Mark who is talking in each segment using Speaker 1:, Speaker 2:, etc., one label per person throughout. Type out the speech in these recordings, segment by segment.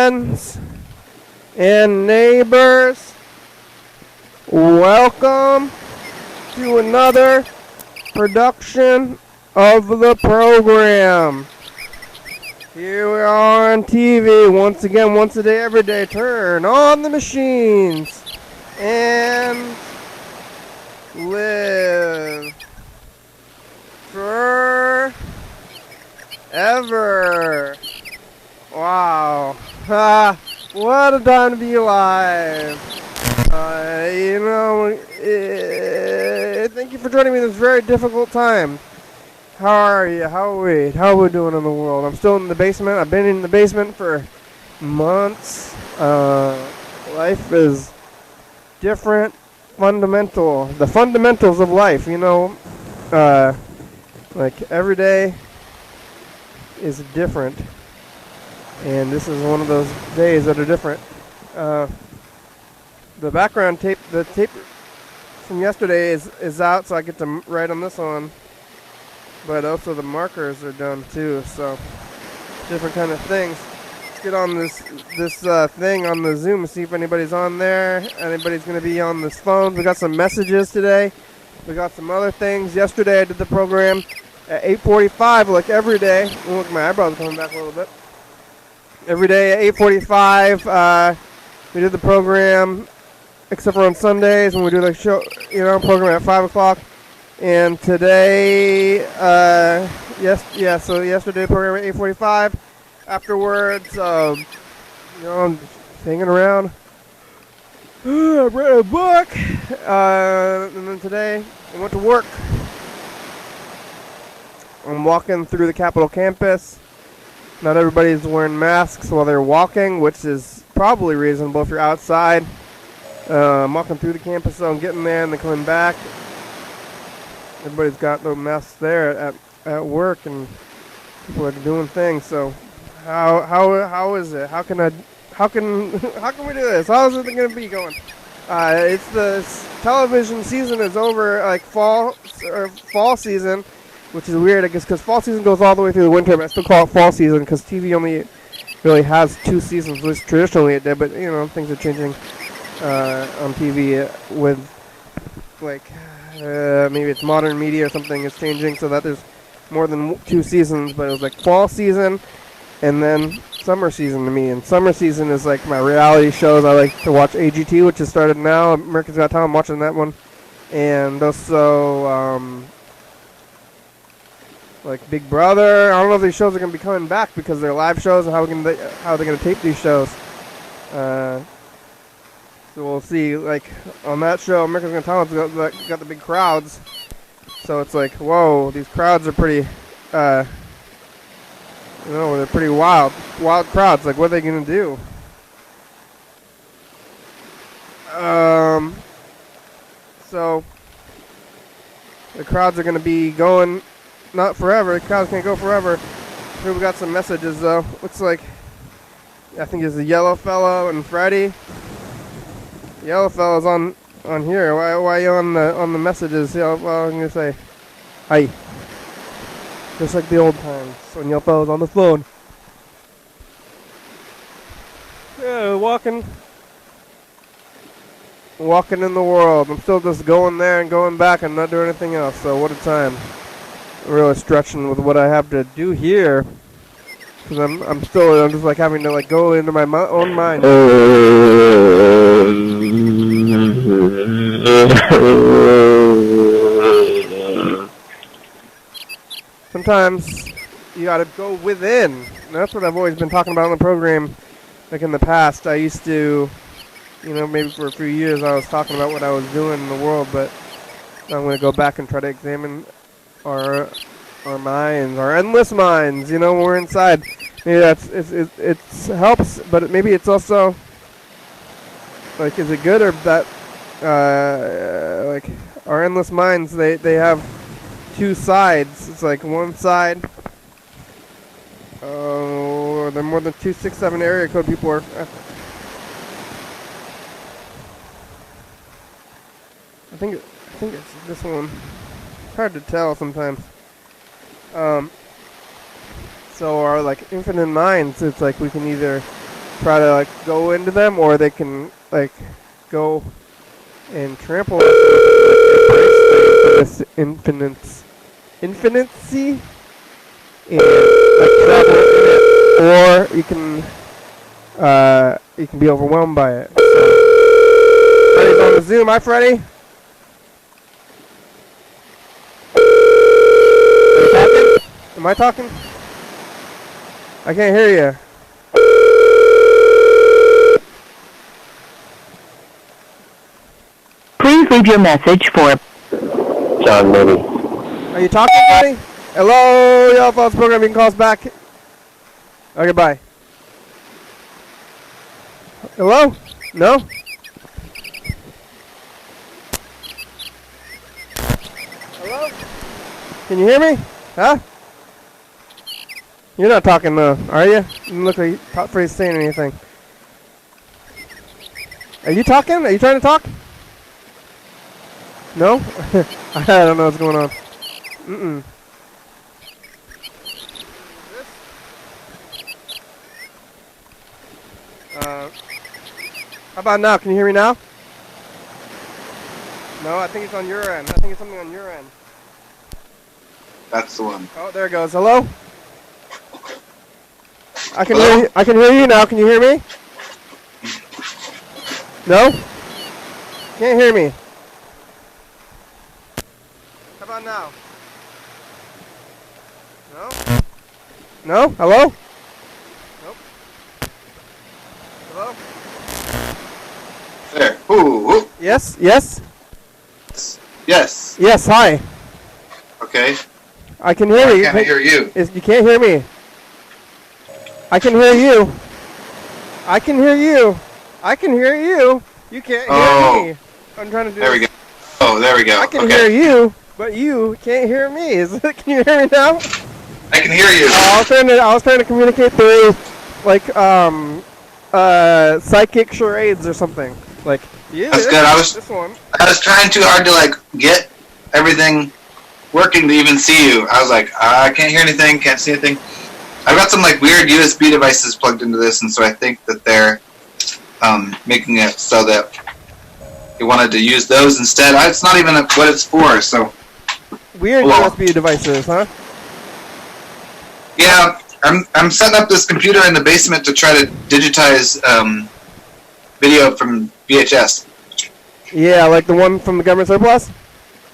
Speaker 1: friends and neighbors, welcome to another production of the program. Here we are on TV once again, once a day, every day. Turn on the machines and live forever. Wow. What a time to be alive. Thank you for joining me in this very difficult time. How are you? How are we? How are we doing in the world? I'm still in the basement. I've been in the basement for months. Life is different. The fundamentals of life, like every day is different. And this is one of those days that are different. The background tape, the tape from yesterday is out, so I get to write on this one. But also the markers are done too, so different kind of things. Let's get on this thing on the Zoom and see if anybody's on there. Anybody's going to be on this phone. We got some messages today. We got some other things. Yesterday I did the program at 8:45, like every day. Look, my eyebrows are coming back a little bit. Every day at 8:45, we did the program, except for on Sundays when we do the show, program at 5 o'clock. And today, so yesterday program at 8:45. Afterwards, I'm hanging around. I read a book. And then today, I went to work. I'm walking through the Capitol campus. Not everybody's wearing masks while they're walking, which is probably reasonable if you're outside. I'm walking through the campus, so I'm getting there and then coming back. Everybody's got no masks there at work, and people are doing things. So, how is it? How can we do this? How is it going to be going? It's the television season is over, like fall season, which is weird, I guess, because fall season goes all the way through the winter. But I still call it fall season because TV only really has 2 seasons. At least traditionally it did, but things are changing on TV with maybe it's modern media or something is changing so that there's more than 2 seasons, but it was like fall season and then summer season to me. And summer season is like my reality shows. I like to watch AGT, which has started now. America's Got Talent, I'm watching that one. And also like Big Brother. I don't know if these shows are going to be coming back because they're live shows and how they're going to tape these shows. So we'll see, like, on that show, America's Got Talent's got the big crowds. So it's like, whoa, these crowds are pretty, they're pretty wild crowds. Like, what are they going to do? So the crowds are going to be going, not forever. The crowds can't go forever. Here we got some messages, though. Looks like, I think it's the Yellow Fellow and Freddy. Yellow Fellow's on here. Why are you on the messages? Well, I'm gonna say hi. Just like the old times when Yellow Fellow's on the phone. Yeah, walking in the world. I'm still just going there and going back and not doing anything else. So what a time! I'm really stretching with what I have to do here. Because I'm just like having to like go into my own mind. Sometimes you gotta go within. And that's what I've always been talking about on the program. Like in the past, I used to, maybe for a few years I was talking about what I was doing in the world, but I'm going to go back and try to examine our minds, our endless minds, when we're inside. Maybe it helps, but maybe it's also, like, is it good or that, like, our endless minds, they have 2 sides. It's like one side, there are more than 267 area code people are. I think it's this one. It's hard to tell sometimes. So our like infinite minds, it's like we can either try to like go into them, or they can like go and trample us with embrace the infinicy and like travel in it, or you can be overwhelmed by it. So, Freddy's on the Zoom. Hi, Freddy. Are you talking? Am I talking? I can't hear you.
Speaker 2: Please leave your message for
Speaker 3: John, maybe.
Speaker 1: Are you talking, buddy? Hello, y'all thoughts program. You can call us back. Okay, bye. Hello? No? Hello? Can you hear me? Huh? You're not talking though, are you? You look like Freddy's saying anything. Are you talking? Are you trying to talk? No? I don't know what's going on. Mm-mm. How about now? Can you hear me now? No, I think it's on your end. I think it's something on your end.
Speaker 3: That's the one.
Speaker 1: Oh, there it goes. Hello? I can hear you. I can hear you now. Can you hear me? No? Can't hear me. How about now? No? No? Hello? Nope. Hello?
Speaker 3: There. Ooh, ooh.
Speaker 1: Yes? Yes?
Speaker 3: Yes.
Speaker 1: Yes, hi.
Speaker 3: Okay.
Speaker 1: I can hear you.
Speaker 3: I can't hear you.
Speaker 1: You can't hear me. I can hear you. I can hear you. I can hear you. You can't hear me. I'm trying to do
Speaker 3: There we go. Oh, there we go.
Speaker 1: I can hear you, but you can't hear me. Can you hear me now?
Speaker 3: I can hear you.
Speaker 1: I was trying to communicate through like psychic charades or something. Like
Speaker 3: That's good. I was trying too hard to like get everything working to even see you. I was like, I can't hear anything, can't see anything. I've got some like weird USB devices plugged into this, and so I think that they're making it so that you wanted to use those instead. It's not even what it's for. So
Speaker 1: weird USB devices, huh?
Speaker 3: Yeah, I'm setting up this computer in the basement to try to digitize video from VHS.
Speaker 1: Yeah, like the one from the government surplus?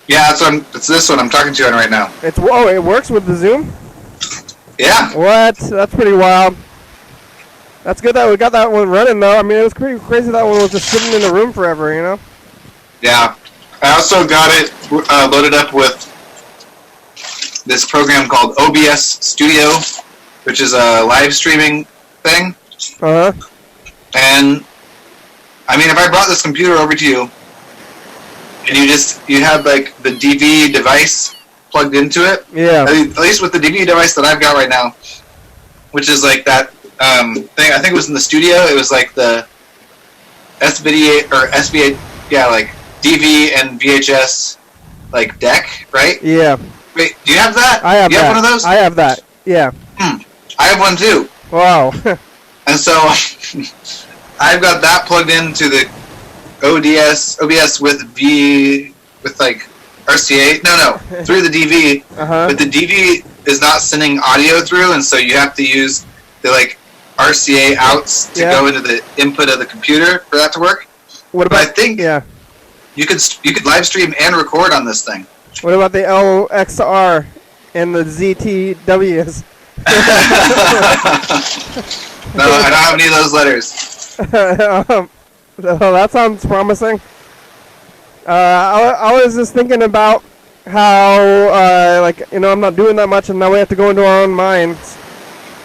Speaker 3: Yeah, it's this one I'm talking to you on right now.
Speaker 1: It works with the Zoom?
Speaker 3: Yeah.
Speaker 1: What? That's pretty wild. That's good that we got that one running though. I mean, it was pretty crazy that one was just sitting in the room forever, you know?
Speaker 3: Yeah. I also got it loaded up with this program called OBS Studio, which is a live streaming thing.
Speaker 1: Uh-huh.
Speaker 3: And I mean, if I brought this computer over to you, and you had like the DV device plugged into it.
Speaker 1: Yeah.
Speaker 3: At least with the DV device that I've got right now, which is like that thing. I think it was in the studio. It was like the SVA or SVA. Yeah, like DV and VHS like deck, right?
Speaker 1: Yeah.
Speaker 3: Wait, do you have that?
Speaker 1: I have that.
Speaker 3: You have one of those?
Speaker 1: I have that. Yeah.
Speaker 3: I have one too.
Speaker 1: Wow.
Speaker 3: And so I've got that plugged into the OBS with like RCA. No, through the DV.
Speaker 1: Uh-huh.
Speaker 3: But the DV is not sending audio through, and so you have to use the like RCA outs to go into the input of the computer for that to work.
Speaker 1: What about?
Speaker 3: But I think you could live stream and record on this thing.
Speaker 1: What about the LXR and the ZTWs?
Speaker 3: No, I don't have any of those letters.
Speaker 1: Well, that sounds promising. I was just thinking about how, I'm not doing that much, and now we have to go into our own minds,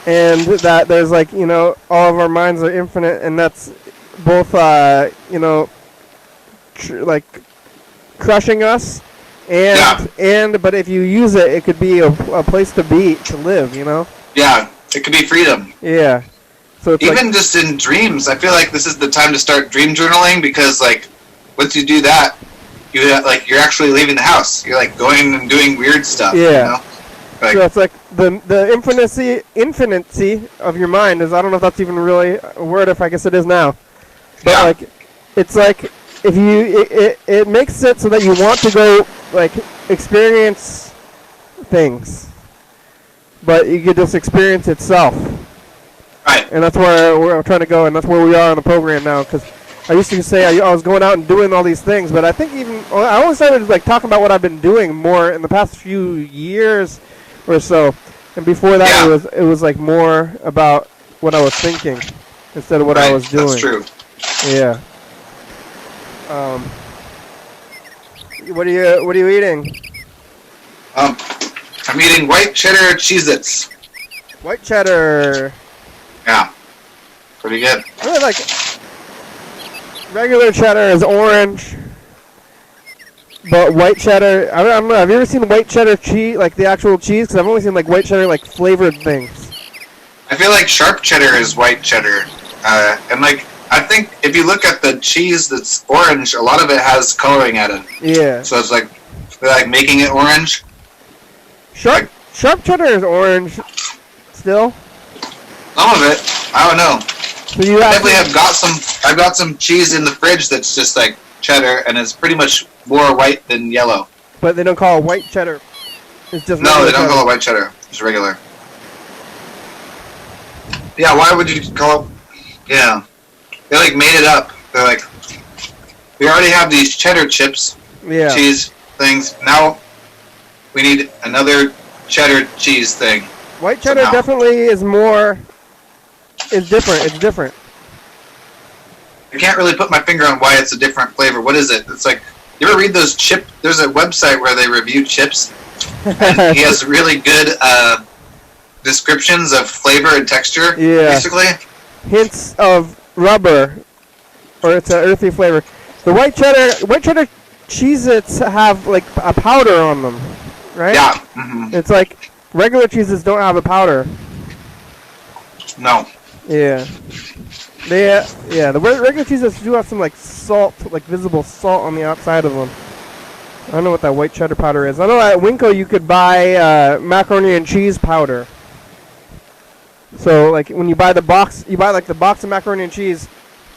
Speaker 1: and that there's, like, all of our minds are infinite, and that's both, crushing us, but if you use it, it could be a place to live,
Speaker 3: Yeah, it could be freedom.
Speaker 1: Yeah. So it's
Speaker 3: even just in dreams, I feel like this is the time to start dream journaling, because like once you do that, you're actually leaving the house. You're like going and doing weird stuff.
Speaker 1: Yeah.
Speaker 3: Like,
Speaker 1: so it's like the infinity of your mind is, I don't know if that's even really a word, if I guess it is now. But like, it's like if you it makes it so that you want to go like experience things, but you could just experience itself.
Speaker 3: Right.
Speaker 1: And that's where we're trying to go, and that's where we are on the program now. Because I used to say I was going out and doing all these things, but I think I only started like talking about what I've been doing more in the past few years or so. And before that, it was like more about what I was thinking instead of what I was doing.
Speaker 3: That's true.
Speaker 1: Yeah. What are you eating?
Speaker 3: I'm eating white cheddar Cheez-Its.
Speaker 1: White cheddar.
Speaker 3: Yeah. Pretty good.
Speaker 1: I really like regular cheddar is orange, but white cheddar, I don't know. Have you ever seen white cheddar cheese, like the actual cheese? Because I've only seen like white cheddar, like flavored things.
Speaker 3: I feel like sharp cheddar is white cheddar. And like, I think if you look at the cheese that's orange, a lot of it has coloring added.
Speaker 1: Yeah.
Speaker 3: So it's like, they're like making it orange.
Speaker 1: Sharp cheddar is orange still?
Speaker 3: Some of it. I don't know.
Speaker 1: So you
Speaker 3: I've got some cheese in the fridge that's just like cheddar, and it's pretty much more white than yellow.
Speaker 1: But they don't call it white cheddar. It's just
Speaker 3: no, they don't call it white cheddar. It's regular. Yeah, why would you call it? Yeah, they like made it up. They're like, we already have these cheddar chips, cheese things. Now we need another cheddar cheese thing.
Speaker 1: White cheddar definitely is different. It's different.
Speaker 3: I can't really put my finger on why it's a different flavor. What is it? It's like, you ever read those there's a website where they review chips. And he has really good descriptions of flavor and texture, basically.
Speaker 1: Hints of rubber, or it's an earthy flavor. The white cheddar Cheez-Its have like a powder on them, right?
Speaker 3: Yeah. Mm-hmm.
Speaker 1: It's like regular cheeses don't have a powder.
Speaker 3: No.
Speaker 1: Yeah. The regular cheeses do have some like salt, like visible salt on the outside of them. I don't know what that white cheddar powder is. I know at Winco you could buy macaroni and cheese powder. So like when you buy the box, like the box of macaroni and cheese.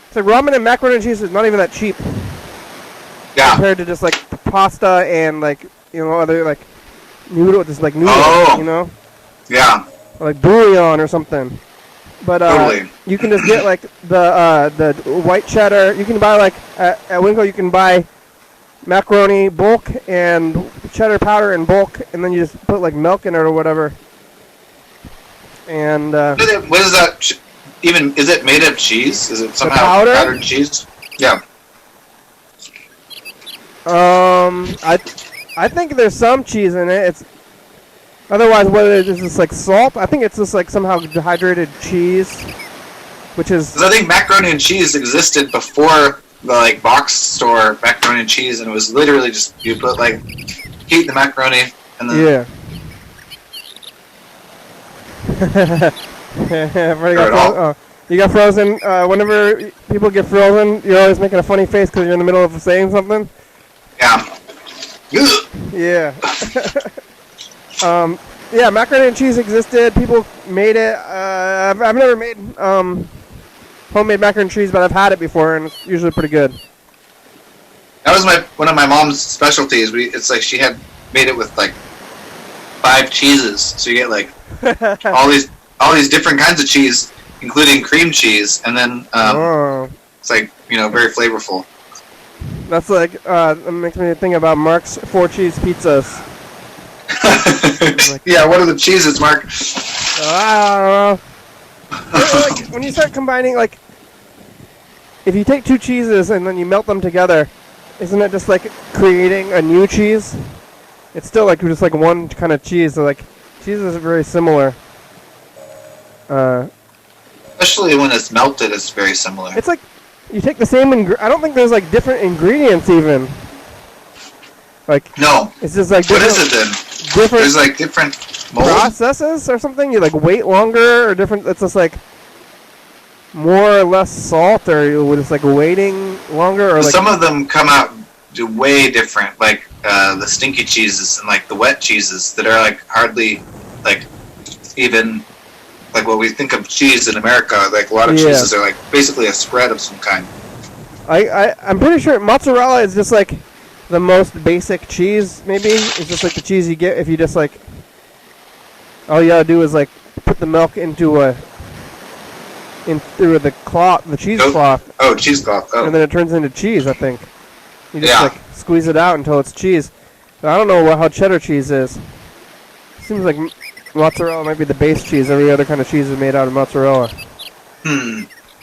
Speaker 1: It's like ramen and macaroni and cheese is not even that cheap.
Speaker 3: Yeah.
Speaker 1: Compared to just like pasta and like other like noodle, just like noodles,
Speaker 3: Yeah.
Speaker 1: Or like bouillon or something. But
Speaker 3: totally.
Speaker 1: You can just get like the white cheddar. You can buy like at Winco you can buy macaroni bulk and cheddar powder in bulk, and then you just put like milk in it or whatever. And
Speaker 3: what is that even? Is it made of cheese? Is it somehow powdered cheese? Yeah.
Speaker 1: I think there's some cheese in it. It's otherwise what it is just like salt. I think it's just like somehow dehydrated cheese, which is.
Speaker 3: 'Cause I think macaroni and cheese existed before the like box store macaroni and cheese, and it was literally just you put like heat the macaroni and then
Speaker 1: you got frozen. Whenever people get frozen, you're always making a funny face because you're in the middle of saying something.
Speaker 3: Yeah.
Speaker 1: Yeah. Yeah, macaroni and cheese existed. People made it. I've never made homemade macaroni and cheese, but I've had it before, and it's usually pretty good.
Speaker 3: That was one of my mom's specialties. It's like she had made it with like 5 cheeses, so you get like all these different kinds of cheese, including cream cheese, and then it's like very flavorful.
Speaker 1: That's like it makes me think about Mark's 4 cheese pizzas.
Speaker 3: Yeah, what are the cheeses, Mark?
Speaker 1: I don't know. Like, when you start combining, like, if you take 2 cheeses and then you melt them together, isn't it just like creating a new cheese? It's still like just like one kind of cheese. So like, cheeses are very similar.
Speaker 3: Especially when it's melted, it's very similar.
Speaker 1: It's like you take the same I don't think there's like different ingredients even. Like
Speaker 3: no,
Speaker 1: it's just like
Speaker 3: what is it then?
Speaker 1: Different.
Speaker 3: There's like different
Speaker 1: processes or something. You like wait longer or different. It's just like more or less salt, or it's like waiting longer, or like
Speaker 3: some of them come out way different, like the stinky cheeses and like the wet cheeses that are like hardly like even like what we think of cheese in America. Like a lot of cheeses are like basically a spread of some kind.
Speaker 1: I'm pretty sure mozzarella is just like the most basic cheese. Maybe it's just like the cheese you get if you just like all you gotta do is like put the milk through the cloth, the cheesecloth.
Speaker 3: Oh, cheesecloth. Oh.
Speaker 1: And then it turns into cheese. I think you just like squeeze it out until it's cheese. I don't know how cheddar cheese is. Seems like mozzarella might be the base cheese. Every other kind of cheese is made out of mozzarella.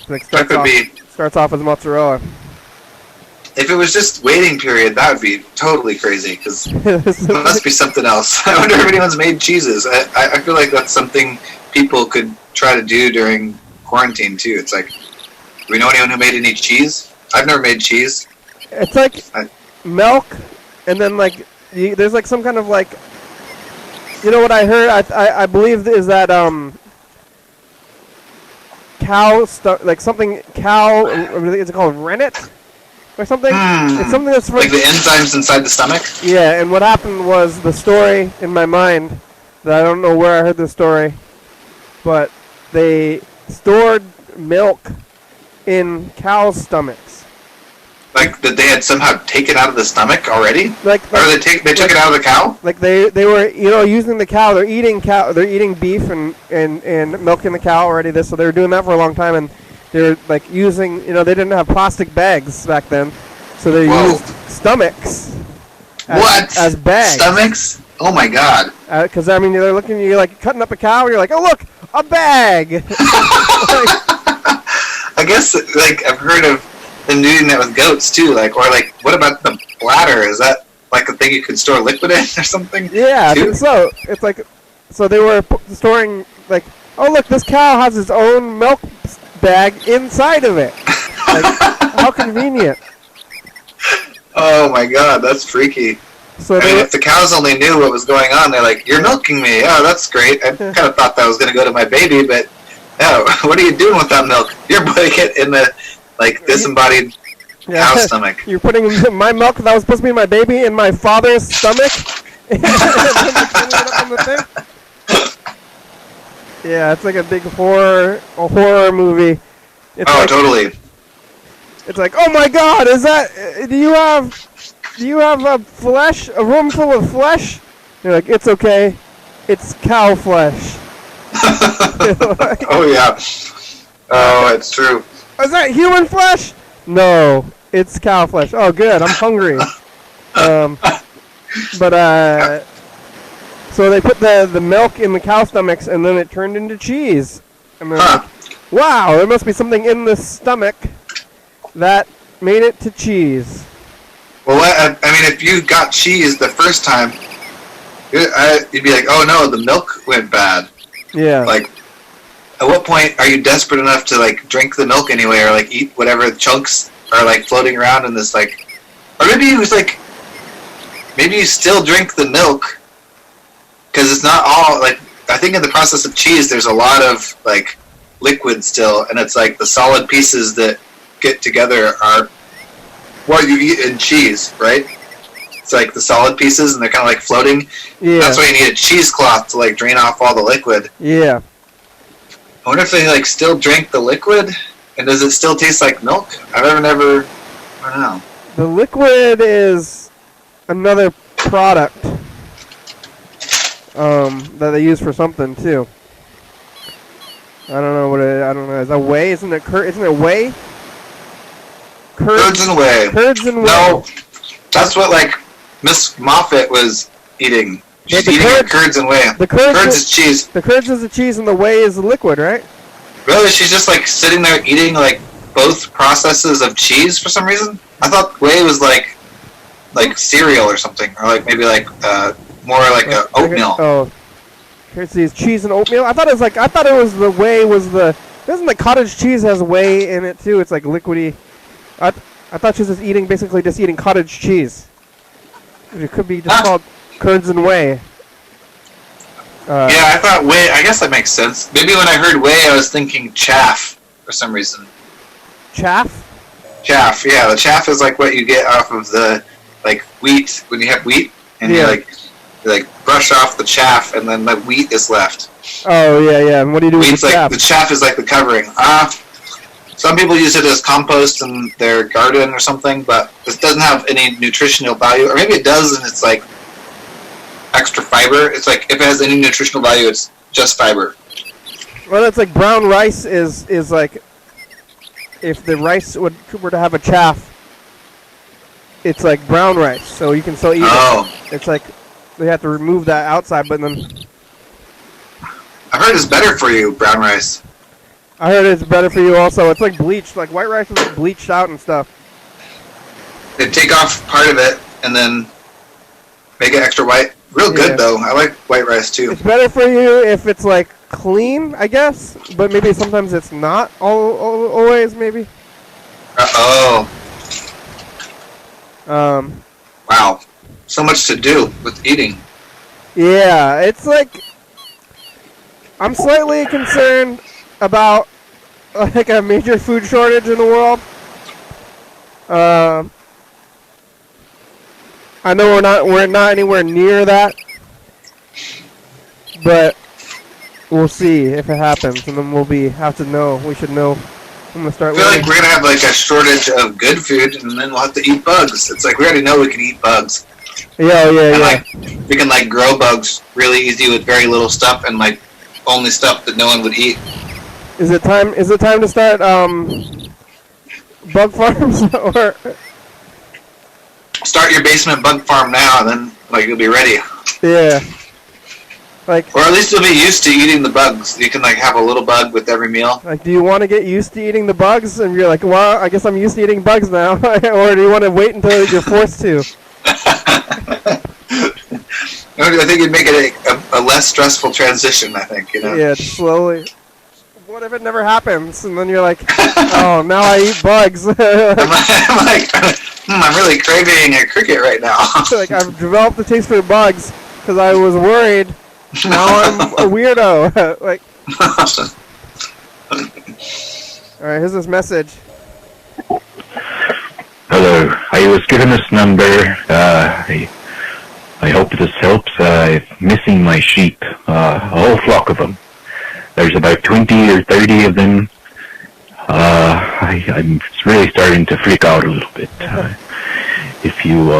Speaker 1: Like starts off as mozzarella.
Speaker 3: If it was just waiting period, that would be totally crazy, because it must be something else. I wonder if anyone's made cheeses. I feel like that's something people could try to do during quarantine, too. It's like, do we know anyone who made any cheese? I've never made cheese.
Speaker 1: It's like milk, and then like there's like some kind of like, you know what I heard? I believe is that cow stuff, like something cow. Is it called rennet or something? It's something that's
Speaker 3: like the enzymes inside the stomach.
Speaker 1: Yeah, and what happened was the story in my mind that I don't know where I heard the story, but they stored milk in cows' stomachs.
Speaker 3: Like that they had somehow taken out of the stomach already? Or they took it out of the cow?
Speaker 1: Like they were, using the cow. They're eating beef and milking the cow already. So they were doing that for a long time, and they're like using, they didn't have plastic bags back then, so they used stomachs. As bags.
Speaker 3: Stomachs? Oh my God.
Speaker 1: Because they're looking, you're like cutting up a cow, you're like, oh look, a bag.
Speaker 3: I guess like I've heard of them doing that with goats too, like, or like, what about the bladder? Is that like a thing you could store liquid in or something?
Speaker 1: Yeah, I think so. It's like, so they were storing like, oh look, this cow has its own milk bag inside of it. Like, how convenient.
Speaker 3: Oh my God, that's freaky.
Speaker 1: So
Speaker 3: if the cows only knew what was going on, they're like, you're milking me. Oh, that's great. I kind of thought that was going to go to my baby, but no, what are you doing with that milk? You're putting it in the disembodied cow stomach.
Speaker 1: You're putting my milk that was supposed to be my baby in my father's stomach? Yeah, it's like a big horror movie. It's
Speaker 3: totally.
Speaker 1: It's like, oh my God, is that? Do you have a room full of flesh? You're like, it's okay, it's cow flesh.
Speaker 3: Oh yeah. Oh, it's true.
Speaker 1: Is that human flesh? No, it's cow flesh. Oh, good. I'm hungry. So they put the milk in the cow stomachs, and then it turned into cheese. And they're like, wow, there must be something in the stomach that made it to cheese.
Speaker 3: Well, I mean, if you got cheese the first time, you'd be like, oh no, the milk went bad.
Speaker 1: Yeah.
Speaker 3: Like, at what point are you desperate enough to like drink the milk anyway, or like eat whatever chunks are like floating around in this like, or maybe it was like, maybe you still drink the milk because it's not all like. I think in the process of cheese, there's a lot of like liquid still, and it's like the solid pieces that get together are what you eat in cheese, right? It's like the solid pieces, and they're kind of like floating. Yeah. That's why you need a cheesecloth to like drain off all the liquid.
Speaker 1: Yeah.
Speaker 3: I wonder if they like still drink the liquid, and does it still taste like milk? I don't know.
Speaker 1: The liquid is another product that they use for something too. I don't know what I don't know. Is that whey? Isn't it whey?
Speaker 3: Curds and whey.
Speaker 1: Curds and whey.
Speaker 3: No, that's what like Miss Moffat was eating. She's eating curds and whey.
Speaker 1: The
Speaker 3: curds is cheese.
Speaker 1: The curds is the cheese, and the whey is the liquid, right?
Speaker 3: Really? She's just like sitting there eating like both processes of cheese for some reason? I thought whey was like cereal or something, or like maybe like more like a oatmeal.
Speaker 1: Oh, here's cheese and oatmeal. I thought it was the whey was the. Doesn't the cottage cheese has whey in it too? It's like liquidy. I thought she was just eating cottage cheese. It could be just called curds and whey.
Speaker 3: Yeah, I thought whey. I guess that makes sense. Maybe when I heard whey, I was thinking chaff for some reason.
Speaker 1: Chaff?
Speaker 3: Chaff, yeah. The chaff is like what you get off of the like wheat when you have wheat, and you like brush off the chaff, and then the wheat is left.
Speaker 1: Oh, yeah. And what do you do with the chaff?
Speaker 3: The chaff is like the covering. Some people use it as compost in their garden or something, but this doesn't have any nutritional value. Or maybe it does, and it's like extra fiber. It's like if it has any nutritional value, it's just fiber.
Speaker 1: Well, it's like brown rice is like if the rice were to have a chaff, it's like brown rice, so you can still eat it. It's like they have to remove that outside, but then
Speaker 3: I heard it's better for you, brown rice.
Speaker 1: I heard it's better for you also. It's like bleached, like white rice is like bleached out and stuff.
Speaker 3: They take off part of it and then make it extra white. Real good though. I like white rice too.
Speaker 1: It's better for you if it's like clean, I guess, but maybe sometimes it's not always maybe.
Speaker 3: Wow. So much to do with eating.
Speaker 1: Yeah, it's like I'm slightly concerned about like a major food shortage in the world. I know we're not anywhere near that, but we'll see if it happens, and then we should know. I'm gonna start.
Speaker 3: I feel like we're gonna have like a shortage of good food, and then we'll have to eat bugs. It's like we already know we can eat bugs.
Speaker 1: Yeah.
Speaker 3: Like, we can like grow bugs really easy with very little stuff, and like only stuff that no one would eat.
Speaker 1: Is it time to start bug farms or
Speaker 3: start your basement bug farm now, and then like you'll be ready.
Speaker 1: Yeah. Like,
Speaker 3: or at least you'll be used to eating the bugs. You can like have a little bug with every meal.
Speaker 1: Like, do you want to get used to eating the bugs, and you're like, well, I guess I'm used to eating bugs now, or do you want to wait until you're forced to?
Speaker 3: I think it'd make it a less stressful transition. I think, you know.
Speaker 1: Yeah, slowly. What if it never happens, and then you're like, oh, now I eat bugs.
Speaker 3: I'm really craving a cricket right now.
Speaker 1: Like, I've developed a taste for bugs because I was worried. Now I'm a weirdo. Like, all right, here's this message.
Speaker 4: Hello, I was given this number. I hope this helps. I'm missing my sheep, a whole flock of them. There's about 20 or 30 of them. I'm really starting to freak out a little bit. If you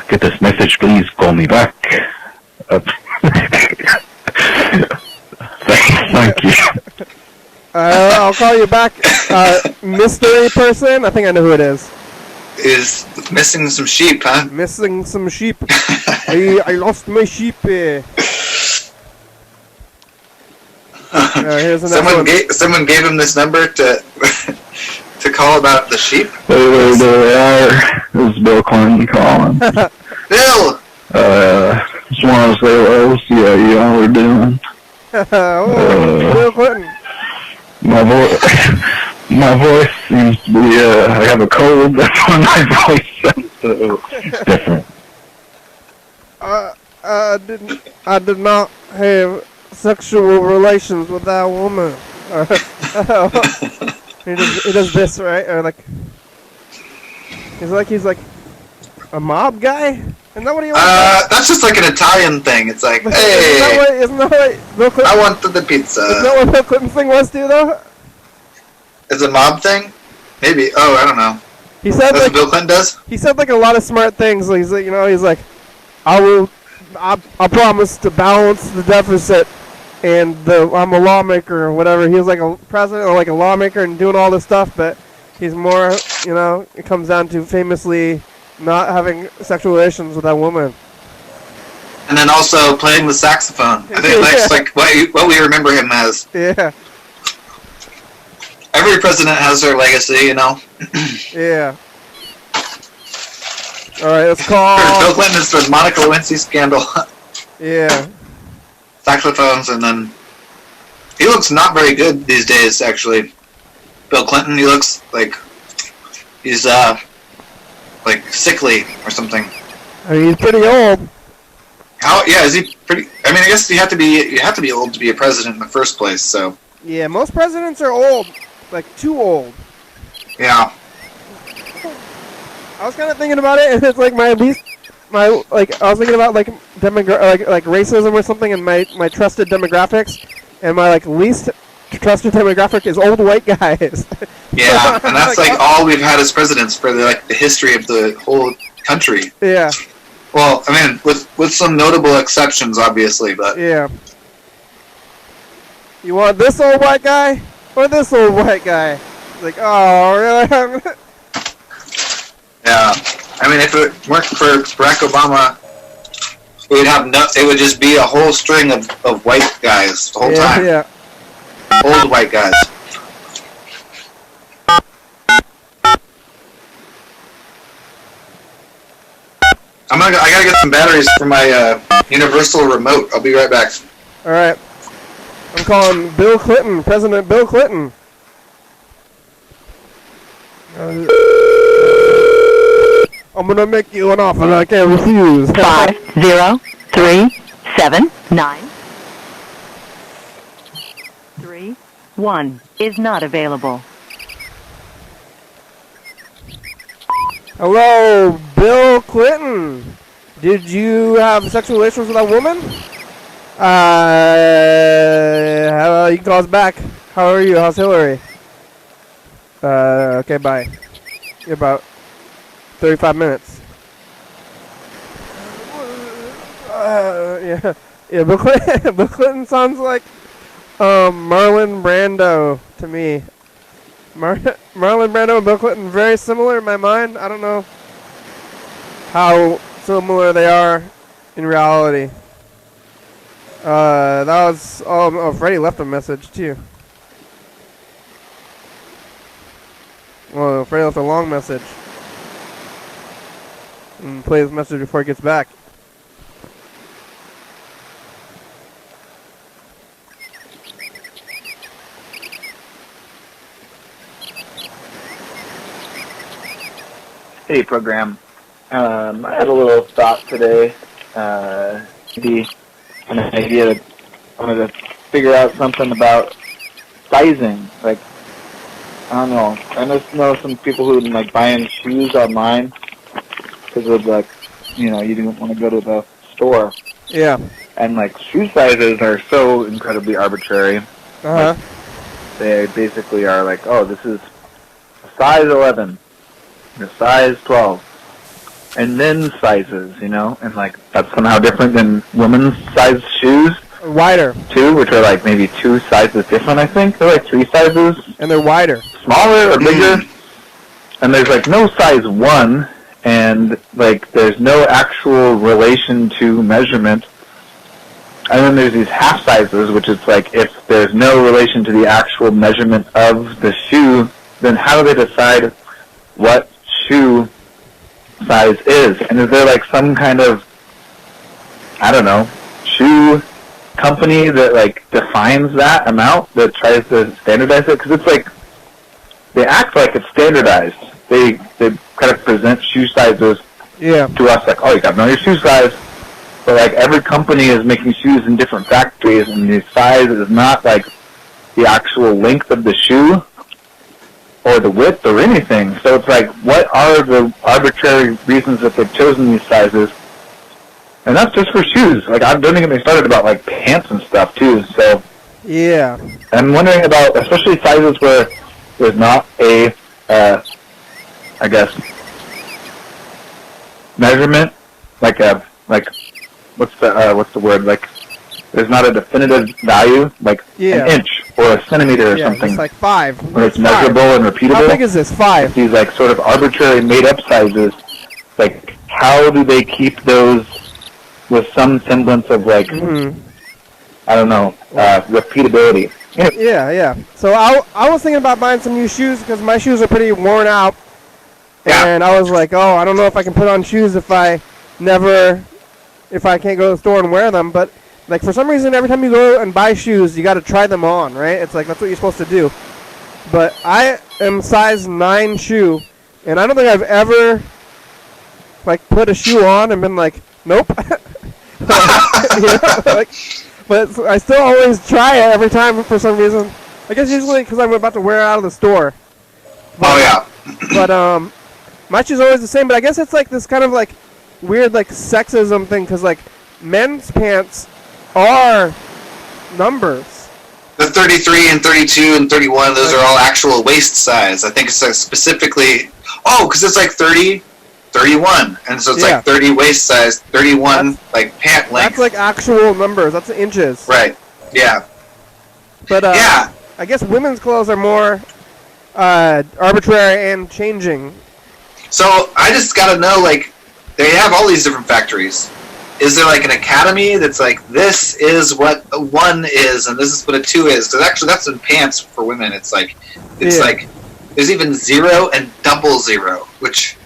Speaker 4: get this message, please call me back. Thank you.
Speaker 1: I'll call you back. Mystery person? I think I know who it is.
Speaker 3: Is missing some sheep, huh?
Speaker 1: Missing some sheep. I lost my sheep. Here's
Speaker 3: someone gave him this number to to call about the sheep.
Speaker 4: Hey there, this is Bill Clinton calling.
Speaker 3: Bill!
Speaker 4: Just want to say hello, see how y'all are doing.
Speaker 1: Bill Clinton.
Speaker 4: My voice seems to be, I have a cold, that's why my voice sounds so different.
Speaker 1: I did not have sexual relations with that woman. He does this, right? Or like, he's like a mob guy. Isn't that what he wants?
Speaker 3: That's just like an Italian thing. It's like, hey,
Speaker 1: isn't that what Bill Clinton?
Speaker 3: I want the pizza.
Speaker 1: Isn't that what Bill Clinton's thing was too, though?
Speaker 3: It's a mob thing? Maybe. Oh, I don't know.
Speaker 1: He said
Speaker 3: that's what Bill Clinton does? He
Speaker 1: said like a lot of smart things. He's like, he's like, I promise to balance the deficit, and I'm a lawmaker or whatever. He was like a president or like a lawmaker and doing all this stuff, but he's more, it comes down to famously not having sexual relations with that woman.
Speaker 3: And then also playing the saxophone. I think that's like what we remember him as.
Speaker 1: Yeah.
Speaker 3: Every president has their legacy,
Speaker 1: Yeah. All right, let's call.
Speaker 3: Bill Clinton is the Monica Lewinsky scandal.
Speaker 1: Yeah.
Speaker 3: Saxophones, and then he looks not very good these days. Actually, Bill Clinton, he looks like he's like sickly or something.
Speaker 1: I mean, he's pretty old.
Speaker 3: Yeah, is he pretty? I mean, I guess you have to be old to be a president in the first place. So.
Speaker 1: Yeah, most presidents are old, like too old.
Speaker 3: Yeah.
Speaker 1: I was kind of thinking about it, and it's like I was thinking about like racism or something, and my trusted demographics, and my like least trusted demographic is old white guys.
Speaker 3: Yeah, and that's like all we've had as presidents for the history of the whole country.
Speaker 1: Yeah.
Speaker 3: Well, I mean, with some notable exceptions, obviously, but
Speaker 1: yeah. You want this old white guy or this old white guy? Like, oh, really?
Speaker 3: Yeah. I mean, if it weren't for Barack Obama, it would just be a whole string of white guys the whole time.
Speaker 1: Yeah.
Speaker 3: Old white guys. I gotta get some batteries for my universal remote. I'll be right back.
Speaker 1: All right. I'm calling Bill Clinton, President Bill Clinton. I'm gonna make you an offer I can't refuse.
Speaker 2: 5037931 is not available.
Speaker 1: Hello, Bill Clinton. Did you have sexual relations with that woman? You can call us back. How are you? How's Hillary? Okay, bye. In about 35 minutes. Yeah, Bill Clinton, Bill Clinton sounds like Marlon Brando to me. Marlon Brando and Bill Clinton, very similar in my mind. I don't know how similar they are in reality. That was... Oh, Freddie left a message, too. Well, Freddie left a long message. And play this message before he gets back.
Speaker 5: Hey, program. I had a little thought today. Maybe an idea that I wanted to figure out something about sizing. Like, I don't know. I just know some people who like buying shoes online because of like, you didn't want to go to the store.
Speaker 1: Yeah.
Speaker 5: And like shoe sizes are so incredibly arbitrary.
Speaker 1: Uh-huh.
Speaker 5: Like, they basically are like, oh, this is a size 11. The size 12, and men's sizes, and like that's somehow different than women's size shoes.
Speaker 1: Wider.
Speaker 5: Too, which are like maybe 2 sizes different, I think. They're like 3 sizes.
Speaker 1: And they're wider.
Speaker 5: Smaller or bigger. And there's like no size 1, and like there's no actual relation to measurement. And then there's these half sizes, which is like if there's no relation to the actual measurement of the shoe, then how do they decide what shoe size is? And is there like some kind of, I don't know, shoe company that like defines that amount, that tries to standardize it? Because it's like they act like it's standardized. They kind of present shoe sizes to us like, oh, you got to know your shoe size. But like every company is making shoes in different factories, and the size is not like the actual length of the shoe or the width or anything. So it's like, what are the arbitrary reasons that they've chosen these sizes? And that's just for shoes. Like, don't even get me started about like pants and stuff too. So
Speaker 1: yeah,
Speaker 5: I'm wondering about especially sizes where there's not a, I guess, measurement, like what's the word? Like, there's not a definitive value, like an inch or a centimeter or something.
Speaker 1: It's like 5.
Speaker 5: Where it's measurable and repeatable.
Speaker 1: How big is this? 5.
Speaker 5: These like sort of arbitrary made-up sizes. Like, how do they keep those with some semblance of like, I don't know, repeatability?
Speaker 1: Yeah. So I was thinking about buying some new shoes because my shoes are pretty worn out, and I was like, oh, I don't know if I can put on shoes if I can't go to the store and wear them, but. Like, for some reason, every time you go and buy shoes, you got to try them on, right? It's like, that's what you're supposed to do. But I am size 9 shoe, and I don't think I've ever, like, put a shoe on and been like, nope. But I still always try it every time for some reason. I guess usually because I'm about to wear it out of the store. But, But my shoes are always the same, but I guess it's, like, this kind of, like, weird, like, sexism thing, because, like, men's pants are numbers.
Speaker 3: 33 and 32 and 31, those are all actual waist size. I think it's like specifically, because it's like 30, 31, and so it's like 30 waist size, 31 like pant length.
Speaker 1: That's like actual numbers. That's inches.
Speaker 3: Right. Yeah.
Speaker 1: But I guess women's clothes are more arbitrary and changing.
Speaker 3: So I just gotta know, like, they have all these different factories. Is there like an academy that's like, this is what a 1 is and this is what a 2 is? Because actually that's in pants for women. It's like there's even 0 and 00, which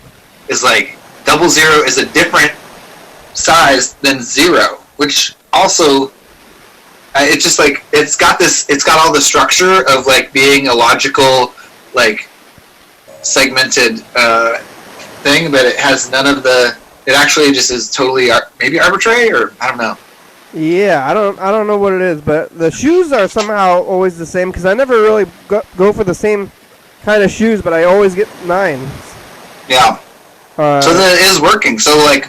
Speaker 3: is like 00 is a different size than 0, which also it's just like it's got all the structure of like being a logical like segmented thing, but it has none of the. It actually just is totally maybe arbitrary, or I don't know.
Speaker 1: Yeah, I don't know what it is, but the shoes are somehow always the same because I never really go for the same kind of shoes, but I always get 9s.
Speaker 3: Yeah. So then it is working. So like,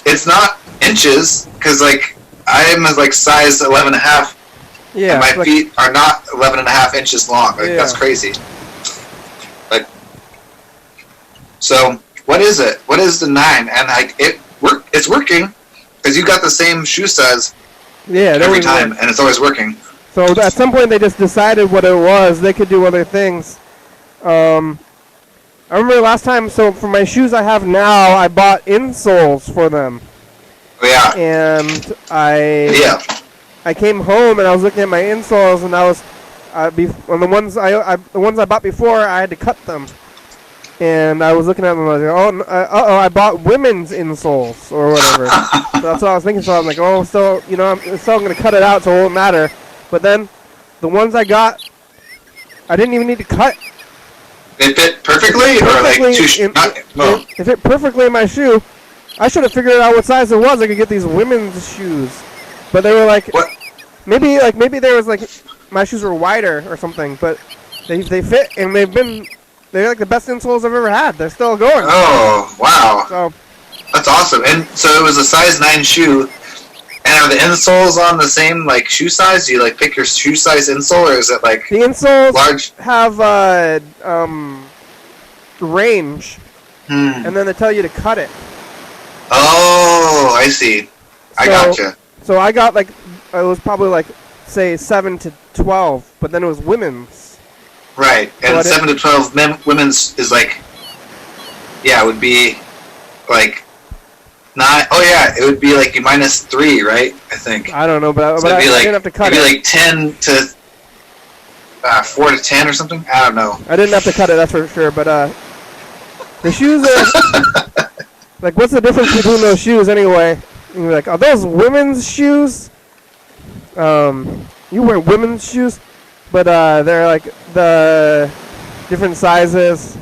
Speaker 3: it's not inches because like I am like size 11.5.
Speaker 1: Yeah.
Speaker 3: And my feet are not 11.5 inches long. Like that's crazy. Like, so. What is it? What is the 9? And like it's working because you got the same shoe size. Every time, and it's always working.
Speaker 1: So at some point they just decided what it was. They could do other things. I remember last time. So for my shoes I have now, I bought insoles for them.
Speaker 3: Yeah.
Speaker 1: And I came home and I was looking at my insoles, and I was on the ones I bought before, I had to cut them. And I was looking at them and I was like, I bought women's insoles or whatever. So that's what I was thinking. So I was like, I'm still going to cut it out so it won't matter. But then the ones I got, I didn't even need to cut.
Speaker 3: They fit perfectly? Or like
Speaker 1: They fit perfectly in my shoe. I should have figured out what size it was. I could get these women's shoes. But they were like,
Speaker 3: what?
Speaker 1: Maybe there was like, my shoes were wider or something. But they fit, and they're like the best insoles I've ever had. They're still going.
Speaker 3: Oh, wow.
Speaker 1: So
Speaker 3: that's awesome. And so it was a size 9 shoe. And are the insoles on the same like shoe size? Do you like pick your shoe size insole, or is it like
Speaker 1: the insoles
Speaker 3: large?
Speaker 1: Have range, and then they tell you to cut it.
Speaker 3: Oh, I see. I gotcha.
Speaker 1: So I got like it was probably like say 7 to 12, but then it was women's.
Speaker 3: Right, and 7 to 12 women's is like, it would be like 9. Oh yeah, it would be like -3, right? I think.
Speaker 1: I don't know, but
Speaker 3: I
Speaker 1: didn't have to cut it.
Speaker 3: It'd be like 10 to 4 to 10 or something. I don't know.
Speaker 1: I didn't have to cut it, that's for sure. But the shoes are like, what's the difference between those shoes anyway? And you're like, are those women's shoes? You wear women's shoes? But they're like the different sizes.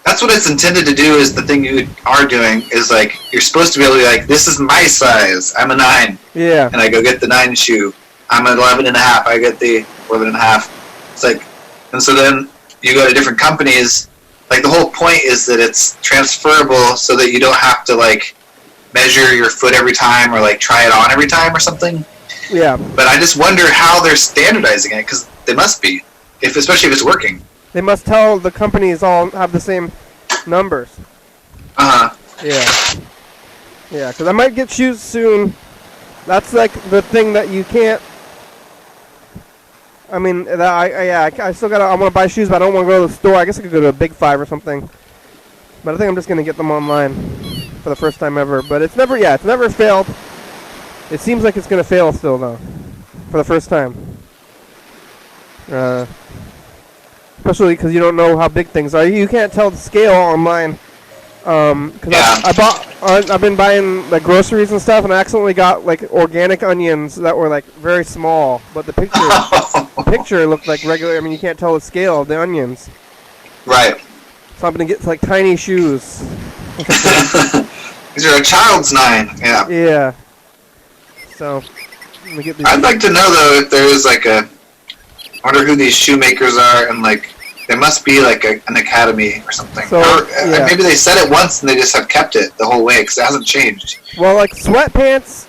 Speaker 3: That's what it's intended to do. Is the thing you are doing is like you're supposed to be able to be like, this is my size. I'm a 9.
Speaker 1: Yeah.
Speaker 3: And I go get the 9 shoe. I'm an 11.5. I get the 11.5. It's like, and so then you go to different companies. Like the whole point is that it's transferable, so that you don't have to like measure your foot every time or like try it on every time or something.
Speaker 1: Yeah.
Speaker 3: But I just wonder how they're standardizing it, because they must be, especially if it's working.
Speaker 1: They must tell the companies all have the same numbers.
Speaker 3: Uh-huh.
Speaker 1: Yeah. Yeah, because I might get shoes soon. That's like the thing that you can't. I mean, I still gotta. I want to buy shoes, but I don't want to go to the store. I guess I could go to a Big 5 or something. But I think I'm just gonna get them online for the first time ever. But it's never failed. It seems like it's going to fail still, though, for the first time. Especially because you don't know how big things are. You can't tell the scale online. I've been buying like groceries and stuff, and I accidentally got like organic onions that were like very small, but the picture looked like regular. I mean, you can't tell the scale of the onions.
Speaker 3: Right.
Speaker 1: So I'm going to get like tiny shoes.
Speaker 3: These are a child's 9. Yeah.
Speaker 1: Yeah. So, let me get these.
Speaker 3: I'd like to know though if there is like I wonder who these shoemakers are, and like there must be like an academy or something.
Speaker 1: So,
Speaker 3: maybe they said it once and they just have kept it the whole way because it hasn't changed.
Speaker 1: Well, like sweatpants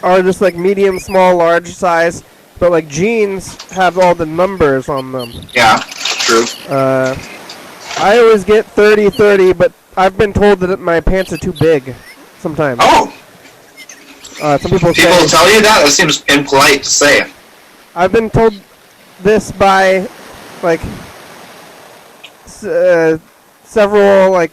Speaker 1: are just like medium, small, large size, but like jeans have all the numbers on them.
Speaker 3: Yeah, true.
Speaker 1: I always get 30-30, but I've been told that my pants are too big sometimes.
Speaker 3: Oh!
Speaker 1: Some people say...
Speaker 3: People tell you that? That seems impolite to say.
Speaker 1: I've been told this by, like, several, like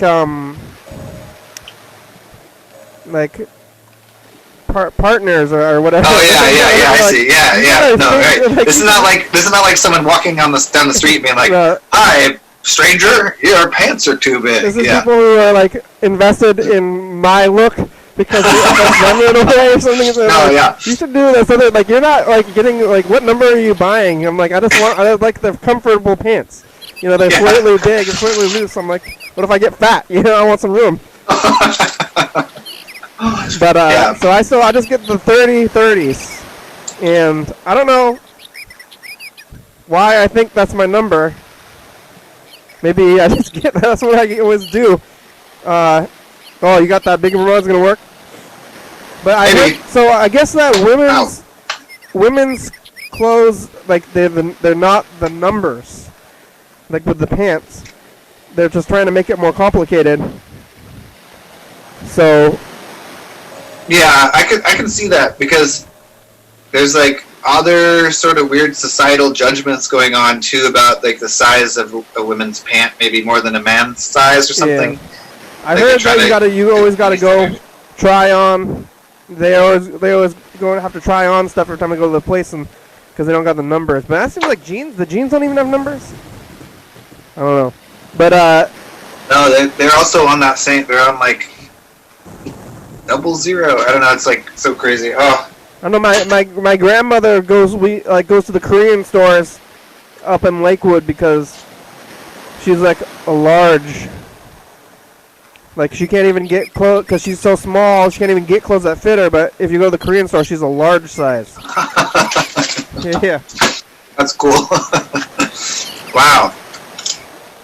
Speaker 1: partners or whatever.
Speaker 3: Oh yeah, I
Speaker 1: like,
Speaker 3: see. Yeah. No, right.
Speaker 1: Like,
Speaker 3: this is not like someone walking down the street being like, "Hi, stranger, your pants are too big."
Speaker 1: This is people who are like invested in my look because they run it away or something. So,
Speaker 3: no, yeah.
Speaker 1: You should do this. So that, like, you're not like getting like, what number are you buying? I'm like, I like the comfortable pants. You know, they're slightly big and slightly loose. I'm like, what if I get fat? You know, I want some room. But so I just get the 30-30s, and I don't know why I think that's my number. Maybe I just get that's what I always do. Oh, you got that big remote's gonna work. But I guess that women's clothes, like they're not the numbers, like with the pants. They're just trying to make it more complicated. So.
Speaker 3: Yeah, I can see that because there's like other sort of weird societal judgments going on too about like the size of a woman's pant, maybe more than a man's size or something.
Speaker 1: Yeah. I heard that you always gotta go try on. They always go have to try on stuff every time they go to the place, and because they don't got the numbers. But that seems like jeans. The jeans don't even have numbers. I don't know, but
Speaker 3: no, they're also on that same. They're on like 00. I don't know. It's like so crazy. Oh.
Speaker 1: I know my grandmother goes to the Korean stores up in Lakewood because she's like a large. Like she can't even get clothes because she's so small. She can't even get clothes that fit her. But if you go to the Korean store, she's a large size. Yeah.
Speaker 3: That's cool. Wow.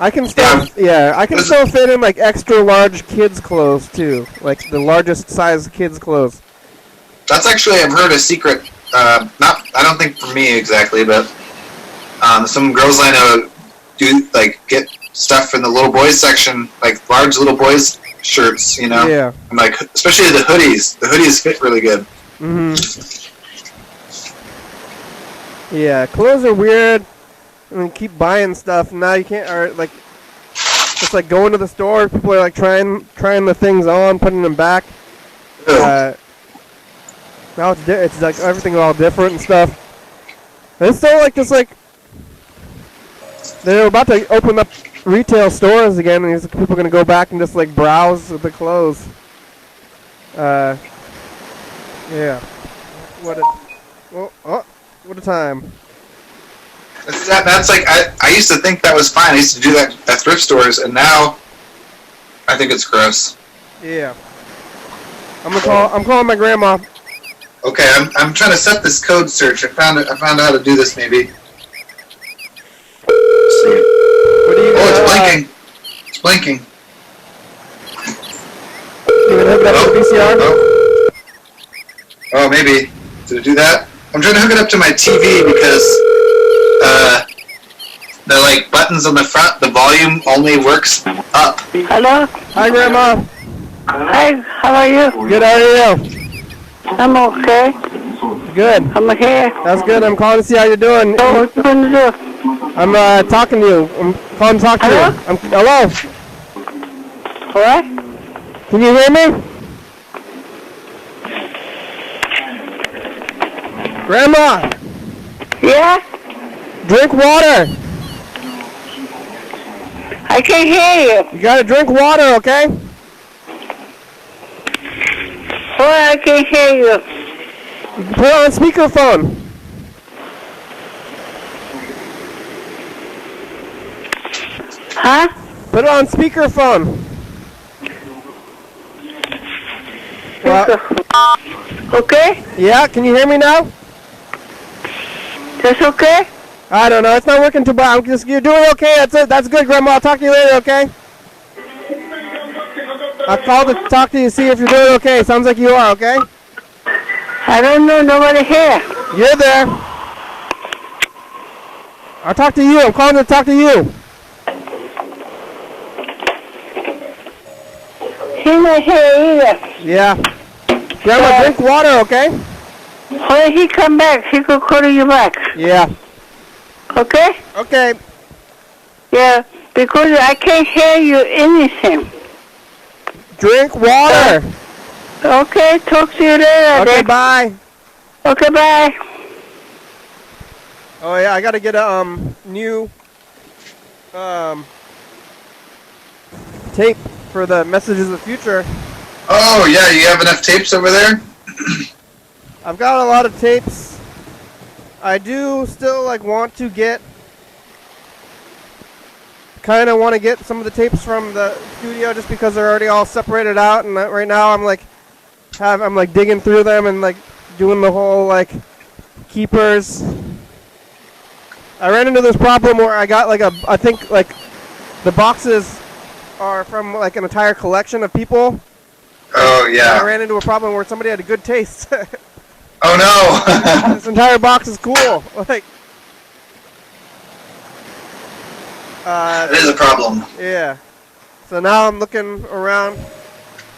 Speaker 1: I can still still fit in like extra large kids clothes too, like the largest size kids clothes.
Speaker 3: That's actually, I've heard a secret. I don't think for me exactly, but some girls I know do like get stuff in the little boys section, like large little boys shirts, you know.
Speaker 1: Yeah.
Speaker 3: And like especially the hoodies. The hoodies fit really good.
Speaker 1: Yeah, clothes are weird. I mean, keep buying stuff. Now you can't, or like, just like going to the store. People are like trying the things on, putting them back. Now it's like everything all different and stuff. And it's still like just like they're about to open up retail stores again, and these people are gonna go back and just like browse the clothes. Yeah. What a time.
Speaker 3: That's like I used to think that was fine. I used to do that at thrift stores, and now I think it's gross.
Speaker 1: Yeah. I'm calling my grandma.
Speaker 3: Okay, I'm trying to set this code search. I found out how to do this. Maybe. Let's see. It's blinking. It's blinking.
Speaker 1: You gonna hook it up to VCR?
Speaker 3: Oh, maybe. Did it do that? I'm trying to hook it up to my TV because the like buttons on the front, the volume only works up.
Speaker 6: Hello?
Speaker 1: Hi, Grandma.
Speaker 6: Hi, how are you?
Speaker 1: Good, how are you?
Speaker 6: I'm okay.
Speaker 1: Good.
Speaker 6: I'm here.
Speaker 1: That's good. I'm calling to see how you're doing.
Speaker 6: So what you going to do?
Speaker 1: I'm talking to you. I'm calling to talk to
Speaker 6: Hello?
Speaker 1: you. Hello?
Speaker 6: What?
Speaker 1: Can you hear me? Grandma!
Speaker 6: Yeah?
Speaker 1: Drink water!
Speaker 6: I can't hear you.
Speaker 1: You gotta drink water, okay?
Speaker 6: Boy, I can't hear you.
Speaker 1: You can put it on speakerphone.
Speaker 6: Huh?
Speaker 1: Put it on speakerphone.
Speaker 6: Okay?
Speaker 1: Yeah, can you hear me now?
Speaker 6: That's okay?
Speaker 1: I don't know. It's not working too bad. You're doing okay. That's it. That's good, Grandma. I'll talk to you later, okay? I called to talk to you, see if you're doing okay. Sounds like you are, okay?
Speaker 6: I don't know. Nobody here.
Speaker 1: You're there. I'll talk to you. I'm calling to talk to you.
Speaker 6: He's not here either.
Speaker 1: Yeah. Grandma, drink water, okay?
Speaker 6: When he come back, he could call you back.
Speaker 1: Yeah.
Speaker 6: Okay?
Speaker 1: Okay.
Speaker 6: Yeah, because I can't hear you anything.
Speaker 1: Drink water.
Speaker 6: Okay, talk to you later.
Speaker 1: Okay,
Speaker 6: then.
Speaker 1: bye.
Speaker 6: Okay, bye.
Speaker 1: Oh yeah, I gotta get a new tape for the Messages of the Future.
Speaker 3: Oh yeah, you have enough tapes over there?
Speaker 1: I've got a lot of tapes. I do still want to get, kind of want to get some of the tapes from the studio just because they're already all separated out, and right now I'm I'm digging through them and doing the whole keepers. I ran into this problem where I got I think the boxes are from an entire collection of people.
Speaker 3: Oh yeah.
Speaker 1: And I ran into a problem where somebody had a good taste.
Speaker 3: Oh no.
Speaker 1: This entire box is cool.
Speaker 3: It is a problem.
Speaker 1: Yeah. So now I'm looking around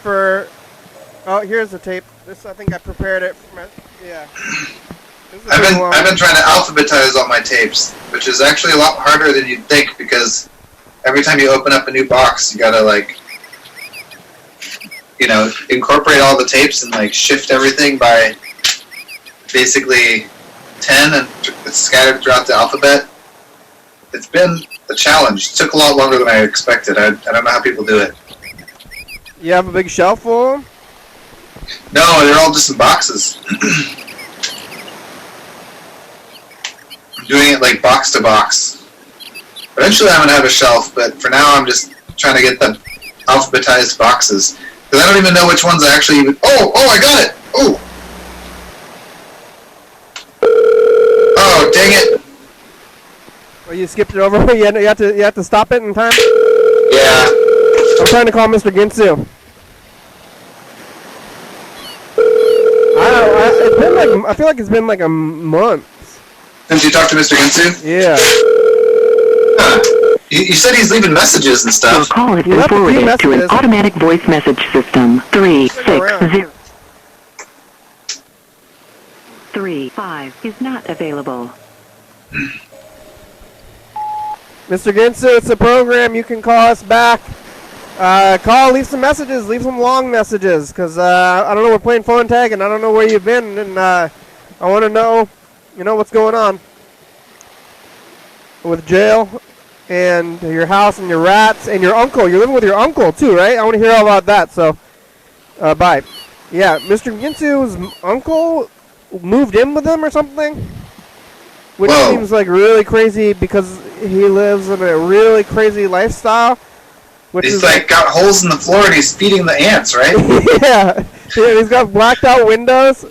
Speaker 1: for. Oh, here's the tape. This, I think I prepared it. Yeah.
Speaker 3: I've been trying to alphabetize all my tapes, which is actually a lot harder than you'd think because every time you open up a new box, you gotta incorporate all the tapes and shift everything by basically 10 and it's scattered throughout the alphabet. It's been a challenge. It took a lot longer than I expected. I don't know how people do it.
Speaker 1: You have a big shelf full of them?
Speaker 3: No, they're all just in boxes. I'm doing it box to box. Eventually I'm going to have a shelf, but for now I'm just trying to get the alphabetized boxes. Because I don't even know which ones I actually even... Oh, I got it! Oh! Oh, dang it!
Speaker 1: Well, you skipped it over? You have to stop it in time?
Speaker 3: Yeah.
Speaker 1: I'm trying to call Mr. Ginsu. I feel like it's been a month.
Speaker 3: Since you talked to Mr. Ginsu?
Speaker 1: Yeah.
Speaker 3: Huh. You said he's leaving messages and
Speaker 2: Your
Speaker 3: stuff.
Speaker 2: call has been forwarded to an automatic voice message system. 360. 35 is not available.
Speaker 1: Mr. Ginsu, it's a program. You can call us back. Leave some messages. Leave some long messages. Because, I don't know, we're playing phone tag, and I don't know where you've been. And, I want to know, what's going on with jail and your house and your rats and your uncle. You're living with your uncle, too, right? I want to hear all about that. So, bye. Yeah, Mr. Ginsu's uncle moved in with him or something? Which seems really crazy because he lives in a really crazy lifestyle. Which
Speaker 3: He's
Speaker 1: is
Speaker 3: got holes in the floor and he's feeding the ants, right?
Speaker 1: yeah, he's got blacked out windows.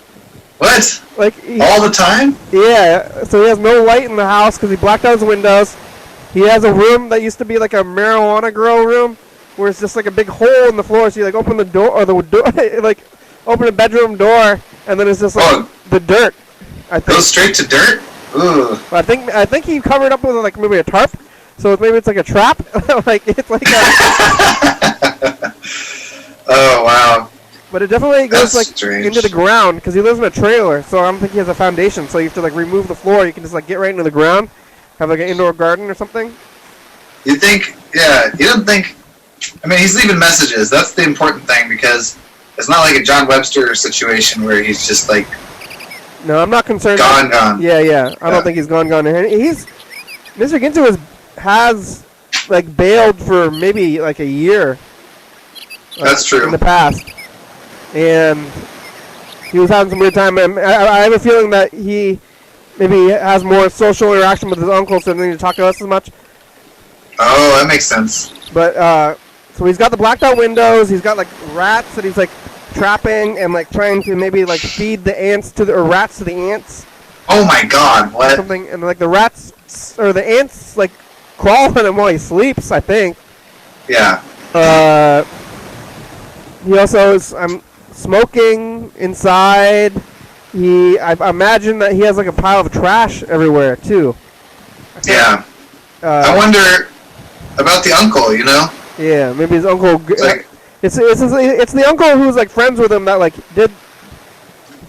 Speaker 3: What? All the time?
Speaker 1: Yeah, so he has no light in the house because he blacked out his windows. He has a room that used to be a marijuana grow room where it's just a big hole in the floor. So you open the door, or the door, open the bedroom door, and then it's just the dirt. I think.
Speaker 3: Goes straight to dirt? Ooh.
Speaker 1: I think he covered up with maybe a tarp, so maybe it's a trap. It's a.
Speaker 3: Oh wow.
Speaker 1: But it definitely goes
Speaker 3: strange.
Speaker 1: into the ground because he lives in a trailer, so I don't think he has a foundation. So you have to remove the floor. You can just get right into the ground, have an indoor garden or something.
Speaker 3: You think? Yeah. You don't think? I mean, he's leaving messages. That's the important thing because it's not like a John Webster situation where he's just
Speaker 1: No, I'm not concerned.
Speaker 3: Gone.
Speaker 1: Yeah. I don't think he's gone. Mr. Ginsu has bailed for maybe a year.
Speaker 3: That's true.
Speaker 1: In the past, and he was having some weird time. And I have a feeling that he maybe has more social interaction with his uncle, so he doesn't need to talk to us as much.
Speaker 3: Oh, that makes sense.
Speaker 1: But so he's got the blacked out windows. He's got rats that he's trapping and trying to maybe feed the ants to or rats to the ants.
Speaker 3: Oh my God! What?
Speaker 1: Something and the rats or the ants crawl on him while he sleeps. I think.
Speaker 3: Yeah.
Speaker 1: He also is smoking inside. I imagine that he has a pile of trash everywhere too. I
Speaker 3: Yeah. I wonder about the uncle, you know?
Speaker 1: Yeah, maybe his uncle.
Speaker 3: Like,
Speaker 1: it's the uncle who's like friends with him that like did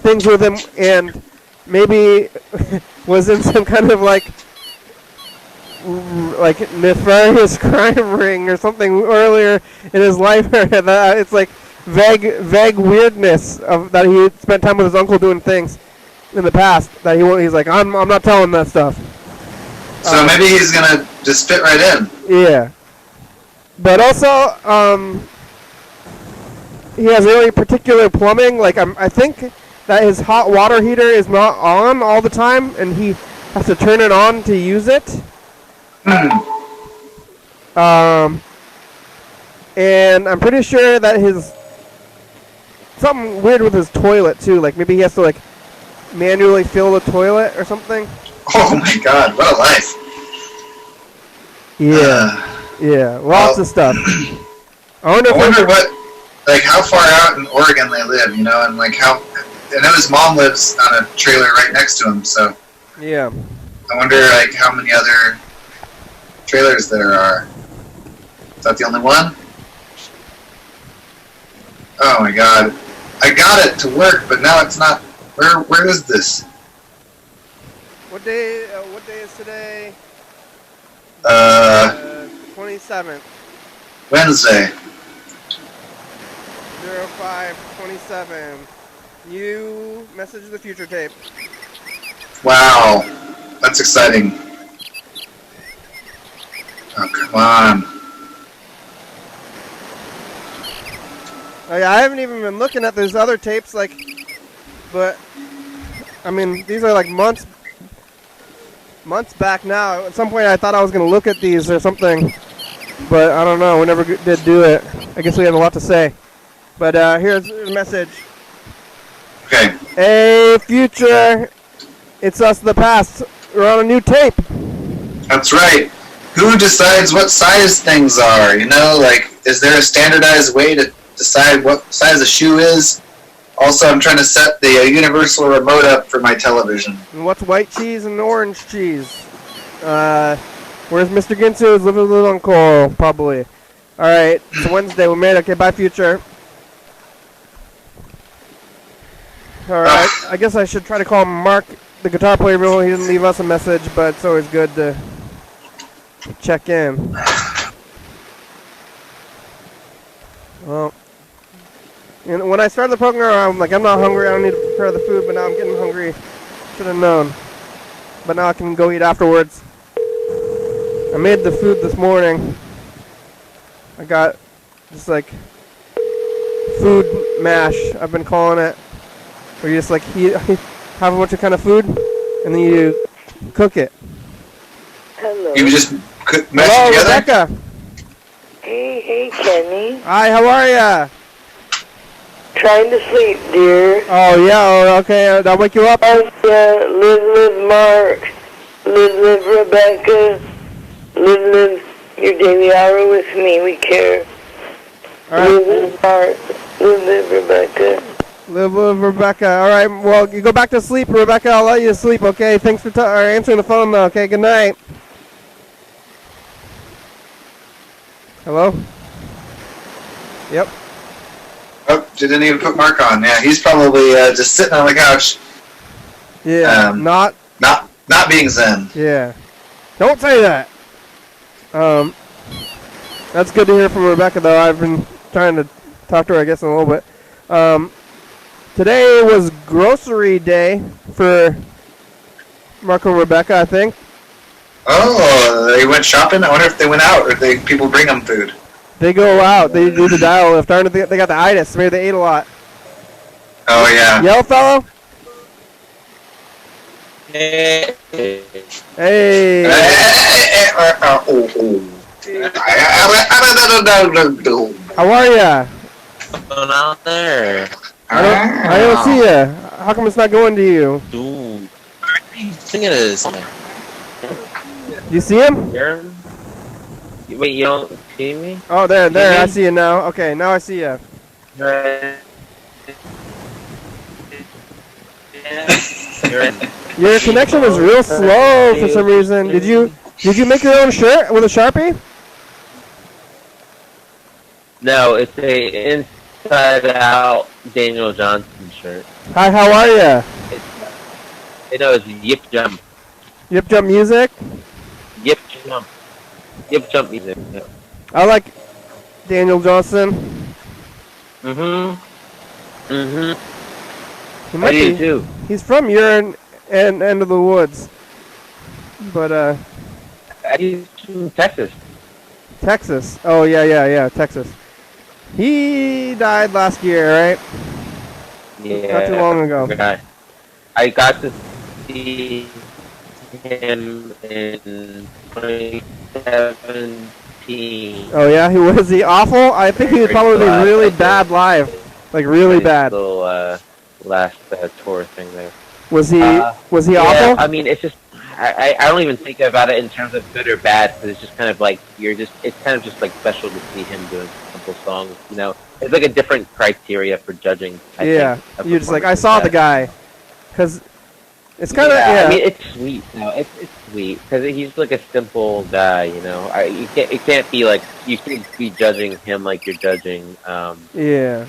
Speaker 1: things with him and maybe was in some kind of like nefarious crime ring or something earlier in his life. It's like vague weirdness of that he spent time with his uncle doing things in the past that he's like I'm not telling that stuff.
Speaker 3: So maybe he's gonna just fit right in.
Speaker 1: Yeah, but also he has really particular plumbing. Like I think that his hot water heater is not on all the time, and he has to turn it on to use it. And I'm pretty sure that something weird with his toilet too. Like maybe he has to like manually fill the toilet or something.
Speaker 3: Oh my God! What a life.
Speaker 1: Yeah, lots of stuff. I wonder
Speaker 3: what, like, how far out in Oregon they live, you know, and like how. I know his mom lives on a trailer right next to him, so.
Speaker 1: Yeah.
Speaker 3: I wonder, like, how many other trailers there are. Is that the only one? Oh my God! I got it to work, but now it's not. Where is this?
Speaker 1: What day is today? 27th.
Speaker 3: Wednesday.
Speaker 1: 05/27. New Message of the Future tape.
Speaker 3: Wow. That's exciting. Oh, come on.
Speaker 1: Oh, yeah, I haven't even been looking at those other tapes, like, but, I mean, these are like months back now. At some point I thought I was going to look at these or something, but I don't know. We never did do it. I guess we have a lot to say. But here's a message.
Speaker 3: Okay.
Speaker 1: Hey, future. It's us, the past. We're on a new tape.
Speaker 3: That's right. Who decides what size things are? You know, like, is there a standardized way to decide what size a shoe is? Also, I'm trying to set the universal remote up for my television.
Speaker 1: And what's white cheese and orange cheese? Where's Mr. Ginsu's living with his uncle? Probably. Alright, it's Wednesday. We made it. Okay, bye, future. Alright, I guess I should try to call Mark, the guitar player. He didn't leave us a message, but it's always good to check in. Well, you know, when I started the program, I'm like, I'm not hungry. I don't need to prepare the food, but now I'm getting hungry. Should have known. But now I can go eat afterwards. I made the food this morning. I got just like food mash, I've been calling it. Where you just like have a bunch of kind of food, and then you cook it.
Speaker 6: Hello.
Speaker 3: You just mash
Speaker 1: Hello,
Speaker 3: it together?
Speaker 1: Rebecca.
Speaker 6: Hey, Kenny.
Speaker 1: Hi, how are ya?
Speaker 6: Trying to sleep, dear.
Speaker 1: Oh, yeah, okay, I'll wake you up.
Speaker 6: Oh, yeah, live, Mark. Live, Rebecca. Live your daily hour with me. We care.
Speaker 1: All right.
Speaker 6: Live, Mark. Live, Rebecca.
Speaker 1: Live with Rebecca. All right, well, you go back to sleep, Rebecca. I'll let you sleep, okay? Thanks for answering the phone, though, okay? Good night. Hello? Yep.
Speaker 3: Oh, didn't even put Mark on. Yeah, he's probably just sitting on the couch.
Speaker 1: Yeah, not
Speaker 3: being zen.
Speaker 1: Yeah. Don't say that. That's good to hear from Rebecca, though. I've been trying to talk to her, I guess, in a little bit. Today was grocery day for Mark and Rebecca, I think.
Speaker 3: Oh, they went shopping? I wonder if they went out or if people bring them food.
Speaker 1: They go out. They do the dial lift. They got the itis. Maybe they ate a lot.
Speaker 3: Oh, yeah.
Speaker 1: Yellow fellow?
Speaker 7: Hey.
Speaker 1: Hey. How are ya?
Speaker 7: What's going on there?
Speaker 1: I don't see ya. How come it's not going to you?
Speaker 7: Dude. I think it is.
Speaker 1: You see him?
Speaker 7: Wait, you don't see me?
Speaker 1: Oh, there. I see you now. Okay, now I see ya.
Speaker 7: You're in.
Speaker 1: Your connection is real slow for some reason. Did you Did you make your own shirt with a Sharpie?
Speaker 7: No, it's a inside out Daniel Johnson shirt.
Speaker 1: Hi, how are ya?
Speaker 7: It's Yip Jump.
Speaker 1: Yip Jump Music?
Speaker 7: Yip Jump. Yip Jump music. Yeah.
Speaker 1: I like Daniel Johnson.
Speaker 7: Mm-hmm.
Speaker 1: He might
Speaker 7: I do
Speaker 1: be,
Speaker 7: too.
Speaker 1: he's from your end of the woods. But,
Speaker 7: He's from Texas.
Speaker 1: Texas. Oh, yeah, Texas. He died last year, right?
Speaker 7: Yeah.
Speaker 1: Not too long ago.
Speaker 7: I got to see him in 2017.
Speaker 1: Oh, yeah? Was he awful? I think he was probably really bad live. Like, really bad.
Speaker 7: Little, last tour thing there.
Speaker 1: Was he awful?
Speaker 7: I mean, it's just, I don't even think about it in terms of good or bad, because it's just kind of like, it's kind of just like special to see him doing simple songs, you know? It's like a different criteria for judging, I think,
Speaker 1: you're just like, I saw the guy. Because it's kind of,
Speaker 7: I mean, it's sweet. No, it's sweet, because he's like a simple guy, you know? It can't be like, you can't be judging him like you're judging,
Speaker 1: yeah.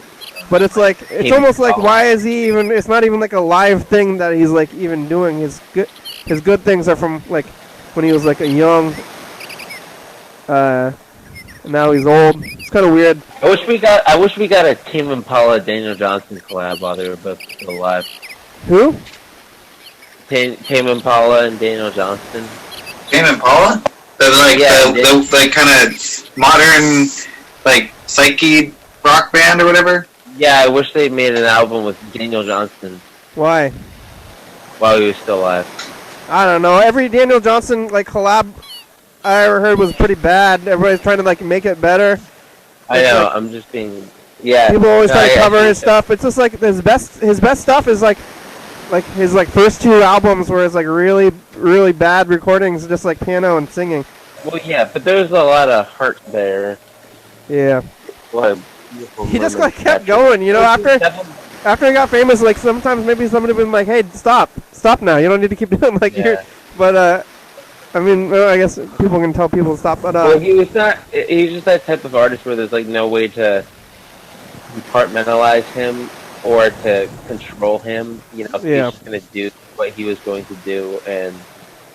Speaker 1: But it's like, it's almost like, why is he even, it's not even like a live thing that he's like even doing. His good things are from like when he was like a young, now he's old. It's kind of weird.
Speaker 7: I wish we got a Tame Impala Daniel Johnson collab while they were both still alive.
Speaker 1: Who?
Speaker 7: Tame Impala and Daniel Johnson.
Speaker 3: Tame Impala? The like kind of modern, like psyche rock band or whatever.
Speaker 7: Yeah, I wish they made an album with Daniel Johnson.
Speaker 1: Why?
Speaker 7: While he was still alive.
Speaker 1: I don't know. Every Daniel Johnson like collab I ever heard was pretty bad. Everybody's trying to like make it better.
Speaker 7: I know. I'm just being. Yeah.
Speaker 1: People always try to cover his stuff. It's just like his best stuff is like his like first two albums where it's like really really bad recordings, just like piano and singing.
Speaker 7: Well, yeah, but there's a lot of heart there.
Speaker 1: Yeah.
Speaker 7: What?
Speaker 1: He just like kept going, you know. After he got famous, like sometimes maybe somebody would be like, "Hey, stop now. You don't need to keep doing like you're." But I mean, I guess people can tell people to stop. But
Speaker 7: well, he was just that type of artist where there's like no way to compartmentalize him or to control him. You know, he's just gonna do what he was going to do, and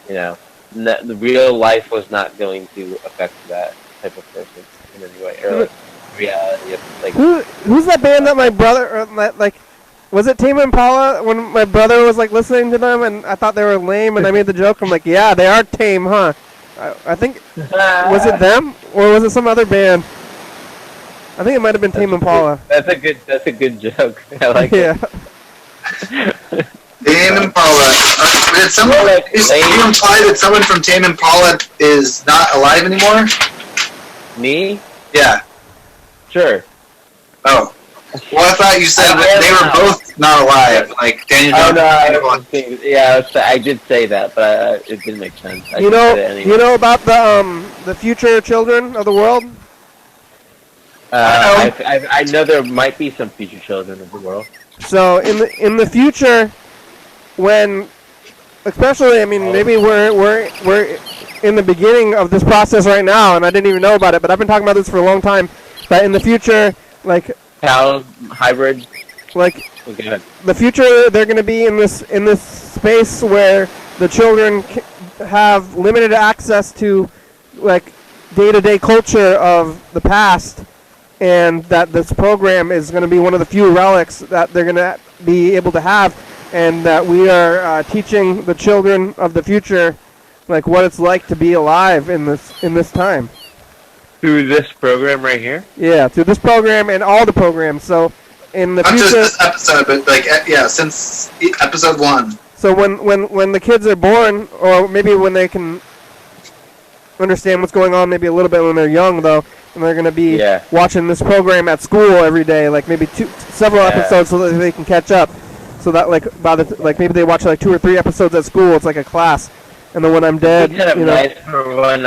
Speaker 7: you know, the real life was not going to affect that type of person in any way. Or, like, reality of, like,
Speaker 1: who's that band that my brother like was it Tame Impala when my brother was like listening to them and I thought they were lame and I made the joke. I'm like, yeah, they are tame, huh? I think was it them or was it some other band? I think it might have been Tame Impala.
Speaker 7: That's a good joke. I like it.
Speaker 3: Tame Impala. Did someone you imply that someone from Tame Impala is not alive anymore?
Speaker 7: Me?
Speaker 3: Yeah.
Speaker 7: Sure.
Speaker 3: Oh. Well, I thought you said that they were both not alive, like Daniel Johnson.
Speaker 7: I did say that, but it didn't make sense.
Speaker 1: You know about the future children of the world?
Speaker 7: I know there might be some future children of the world.
Speaker 1: So in the future, when, especially, I mean, maybe we're in the beginning of this process right now, and I didn't even know about it, but I've been talking about this for a long time. That in the future, like
Speaker 7: hybrid,
Speaker 1: like the future, they're going to be in this space where the children have limited access to like day-to-day culture of the past, and that this program is going to be one of the few relics that they're going to be able to have, and that we are teaching the children of the future like what it's like to be alive in this time.
Speaker 7: Through this program right here?
Speaker 1: Yeah, through this program and all the programs. So in the future,
Speaker 3: not just this episode, but like since episode 1.
Speaker 1: So when the kids are born, or maybe when they can understand what's going on, maybe a little bit when they're young though, and they're going to be watching this program at school every day, like maybe several episodes, so that they can catch up. So that like maybe they watch like 2 or 3 episodes at school. It's like a class, and then when I'm dead,
Speaker 7: it's kind of nice for when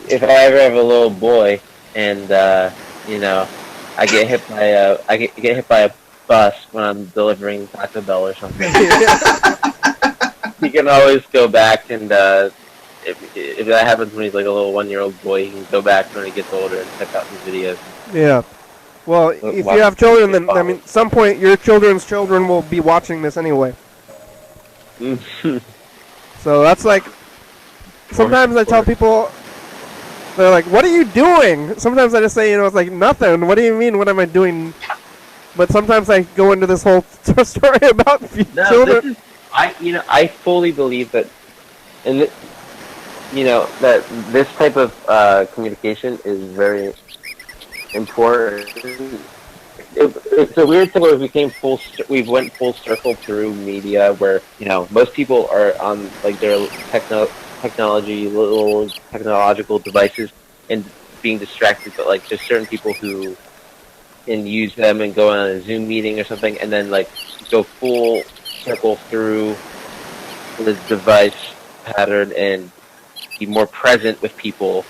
Speaker 7: if I ever have a little boy and I get hit by a bus when I'm delivering Taco Bell or something. He can always go back and if that happens when he's like a little 1-year-old boy, he can go back when he gets older and check out his videos.
Speaker 1: Yeah. Well, if you have children, then I mean, at some point your children's children will be watching this anyway. So that's like. Sometimes I tell people, they're like, "What are you doing?" Sometimes I just say, it's like nothing. What do you mean? What am I doing? But sometimes I go into this whole story about children.
Speaker 7: I fully believe that, that this type of communication is very important. It's a weird thing where we went full circle through media, where most people are on like their technological devices and being distracted, but like there's certain people who can use them and go on a Zoom meeting or something, and then like go full circle through the device pattern and be more present with people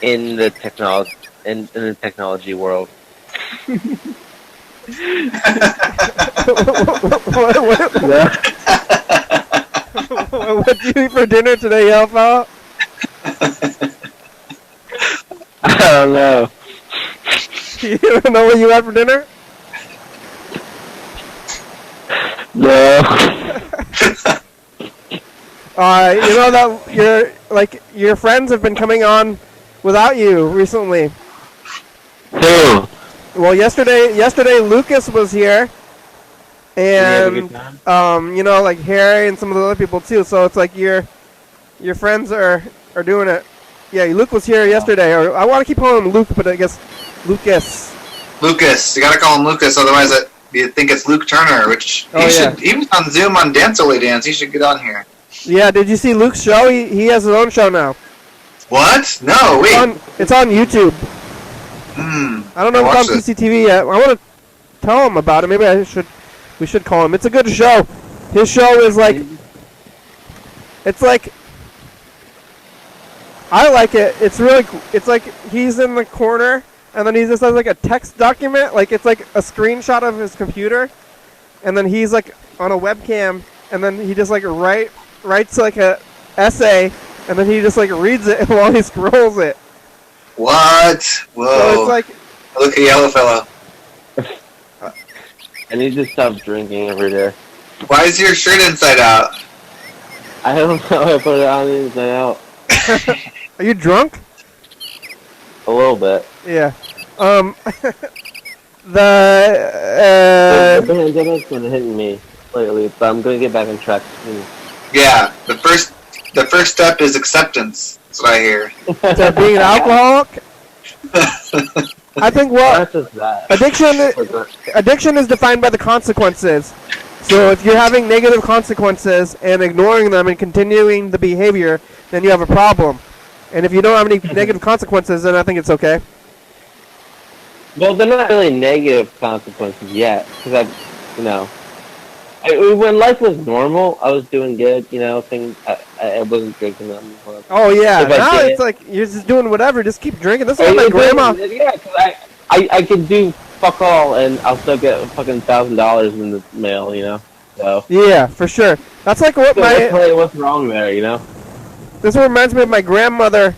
Speaker 7: in the technology world.
Speaker 1: What do you eat for dinner today, Alpha?
Speaker 7: I don't know.
Speaker 1: You don't know what you had for dinner?
Speaker 7: No.
Speaker 1: You know that your friends have been coming on without you recently.
Speaker 7: Who?
Speaker 1: Well, yesterday Lucas was here, and like Harry and some of the other people too. So it's like your friends are doing it. Yeah, Luke was here yesterday. Or I want to keep calling him Luke, but I guess Lucas.
Speaker 3: Lucas, you gotta call him Lucas, otherwise you think it's Luke Turner, which he should. Even on Zoom on Dance Away Dance, he should get on here.
Speaker 1: Yeah, did you see Luke's show? He has his own show now.
Speaker 3: What? No, wait.
Speaker 1: It's on YouTube. I don't know if it's on PCTV yet. I want to tell him about it. Maybe we should call him. It's a good show. His show is like, it's like, I like it. It's really, it's like he's in the corner, and then he just has like a text document. Like it's like a screenshot of his computer, and then he's like on a webcam, and then he just like writes like a essay, and then he just like reads it while he scrolls it.
Speaker 3: What? Whoa.
Speaker 1: So it's like,
Speaker 3: look at Yellow Fellow.
Speaker 7: I need to stop drinking every day.
Speaker 3: Why is your shirt inside out?
Speaker 7: I don't know. I put it on inside out.
Speaker 1: Are you drunk?
Speaker 7: A little bit.
Speaker 1: Yeah.
Speaker 7: The pandemic's been hitting me lately, but I'm gonna get back on track soon.
Speaker 3: Yeah, the first step is acceptance. That's what I hear.
Speaker 1: To being an alcoholic? I think addiction is defined by the consequences. So if you're having negative consequences and ignoring them and continuing the behavior, then you have a problem. And if you don't have any negative consequences, then I think it's okay.
Speaker 7: Well, they're not really negative consequences yet, because when life was normal, I was doing good, things, I wasn't drinking that much.
Speaker 1: Oh, yeah, now it's like, you're just doing whatever, just keep drinking. This is what my grandma...
Speaker 7: Yeah, because I could do fuck all, and I'll still get fucking $1,000 in the mail, so...
Speaker 1: Yeah, for sure. That's like what
Speaker 7: what's wrong there,
Speaker 1: This reminds me of my grandmother.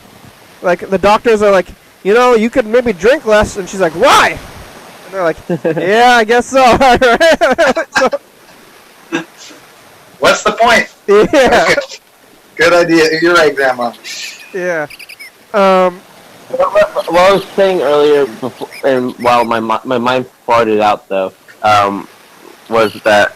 Speaker 1: Like, the doctors are like, you could maybe drink less, and she's like, why? And they're like, yeah, I guess so. So,
Speaker 3: what's the point?
Speaker 1: Yeah.
Speaker 3: Good idea. You're right, Grandma.
Speaker 1: Yeah.
Speaker 7: What I was saying earlier, before, and while my mind farted out though, was that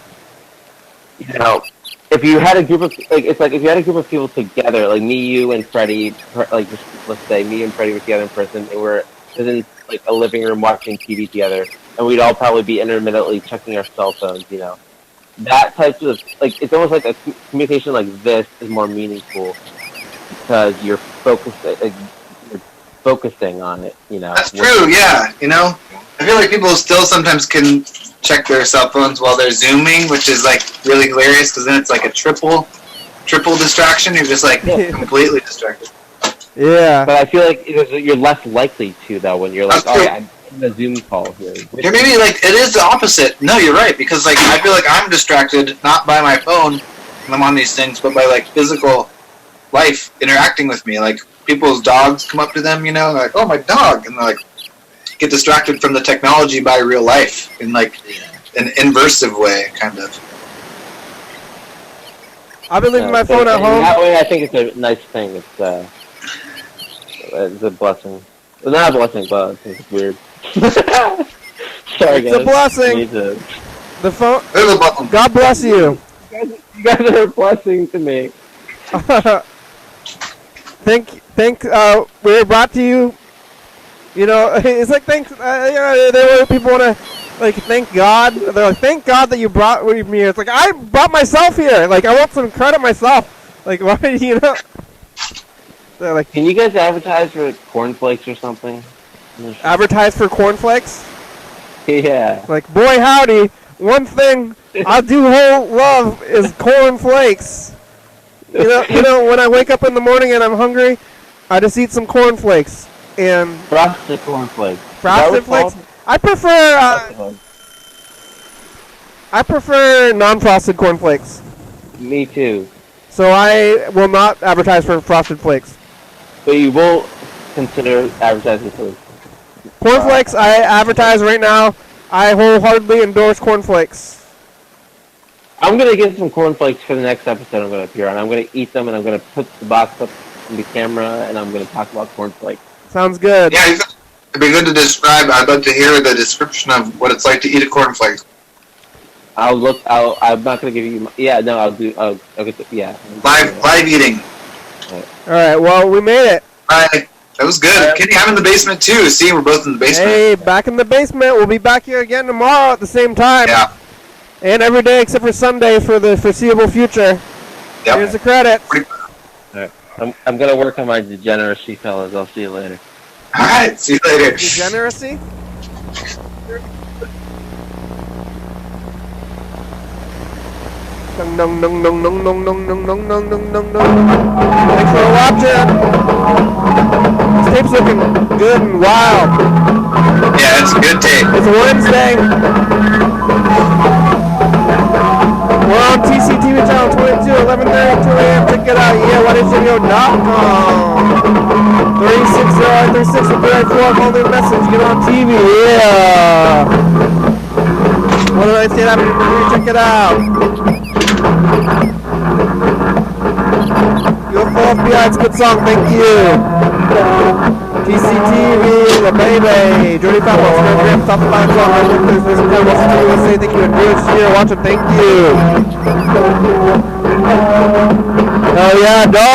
Speaker 7: if you had a group of if you had a group of people together, like me, you, and Freddie, let's say me and Freddie were together in person, and we're in like a living room watching TV together, and we'd all probably be intermittently checking our cell phones, That type of it's almost like a communication like this is more meaningful because you're focusing on it.
Speaker 3: That's true. Yeah. I feel like people still sometimes can check their cell phones while they're zooming, which is like really hilarious because then it's like a triple distraction. You're just like completely distracted.
Speaker 1: Yeah.
Speaker 7: But I feel like you're less likely to though when you're like, I'm in a Zoom call here.
Speaker 3: Yeah, maybe like it is the opposite. No, you're right because like I feel like I'm distracted not by my phone when I'm on these things, but by like physical life interacting with me. Like, people's dogs come up to them, you know, like, oh, my dog, and they're like, get distracted from the technology by real life in like an inversive way, kind of.
Speaker 1: I've been leaving my phone at home.
Speaker 7: That way, I think it's a nice thing. It's a blessing. Well, not a blessing, but it's weird. Sorry, guys.
Speaker 1: It's a blessing. The phone. God bless you.
Speaker 7: You guys are a blessing to me.
Speaker 1: We're brought to you. You know, it's like thanks. You know, there people want to like thank God. They're like, thank God that you brought me here. It's like I brought myself here. Like I want some credit myself. Like why, you know? They're like,
Speaker 7: can you guys advertise for cornflakes or something?
Speaker 1: Advertise for cornflakes?
Speaker 7: Yeah.
Speaker 1: Like boy howdy, one thing I do whole love is cornflakes. You know, when I wake up in the morning and I'm hungry, I just eat some cornflakes. And
Speaker 7: frosted cornflakes.
Speaker 1: Frosted flakes. I prefer non-frosted cornflakes.
Speaker 7: Me too.
Speaker 1: So I will not advertise for frosted flakes.
Speaker 7: But you will consider advertising for
Speaker 1: cornflakes. I advertise right now. I wholeheartedly endorse cornflakes.
Speaker 7: I'm gonna get some cornflakes for the next episode I'm gonna appear on. I'm gonna eat them and I'm gonna put the box up in the camera and I'm gonna talk about cornflakes.
Speaker 1: Sounds good.
Speaker 3: Yeah, it'd be good to describe. I'd love to hear the description of what it's like to eat a cornflake.
Speaker 7: I'm not gonna give you. I'll get the, yeah.
Speaker 3: Live eating.
Speaker 1: All right. Well, we made it.
Speaker 3: That was good. Kenny, I'm in the basement too. See, we're both in the basement.
Speaker 1: Hey, back in the basement. We'll be back here again tomorrow at the same time.
Speaker 3: Yeah.
Speaker 1: And every day except for Sunday for the foreseeable future. Yep. Here's the credits.
Speaker 7: Alright. I'm gonna work on my degeneracy, fellas. I'll see you later.
Speaker 3: Alright, see you later.
Speaker 1: Degeneracy? Thanks for watching. This tape's looking good and wild.
Speaker 3: Yeah, it's a good tape.
Speaker 1: It's Wednesday. We're on TCTV channel 22, 11:30, 2 a.m. Check it out. Yeah, YDHWM.com. 360-36 with 34. Call the message. Get on TV. Yeah. What did I say? Check it out. UFO FBI, it's a good song. Thank you. TCTV, the baby. Jody Fowler, Instagram, top of line song. There's some kind of USA. Thank you. And viewers here watching. Thank you. Oh yeah, dog.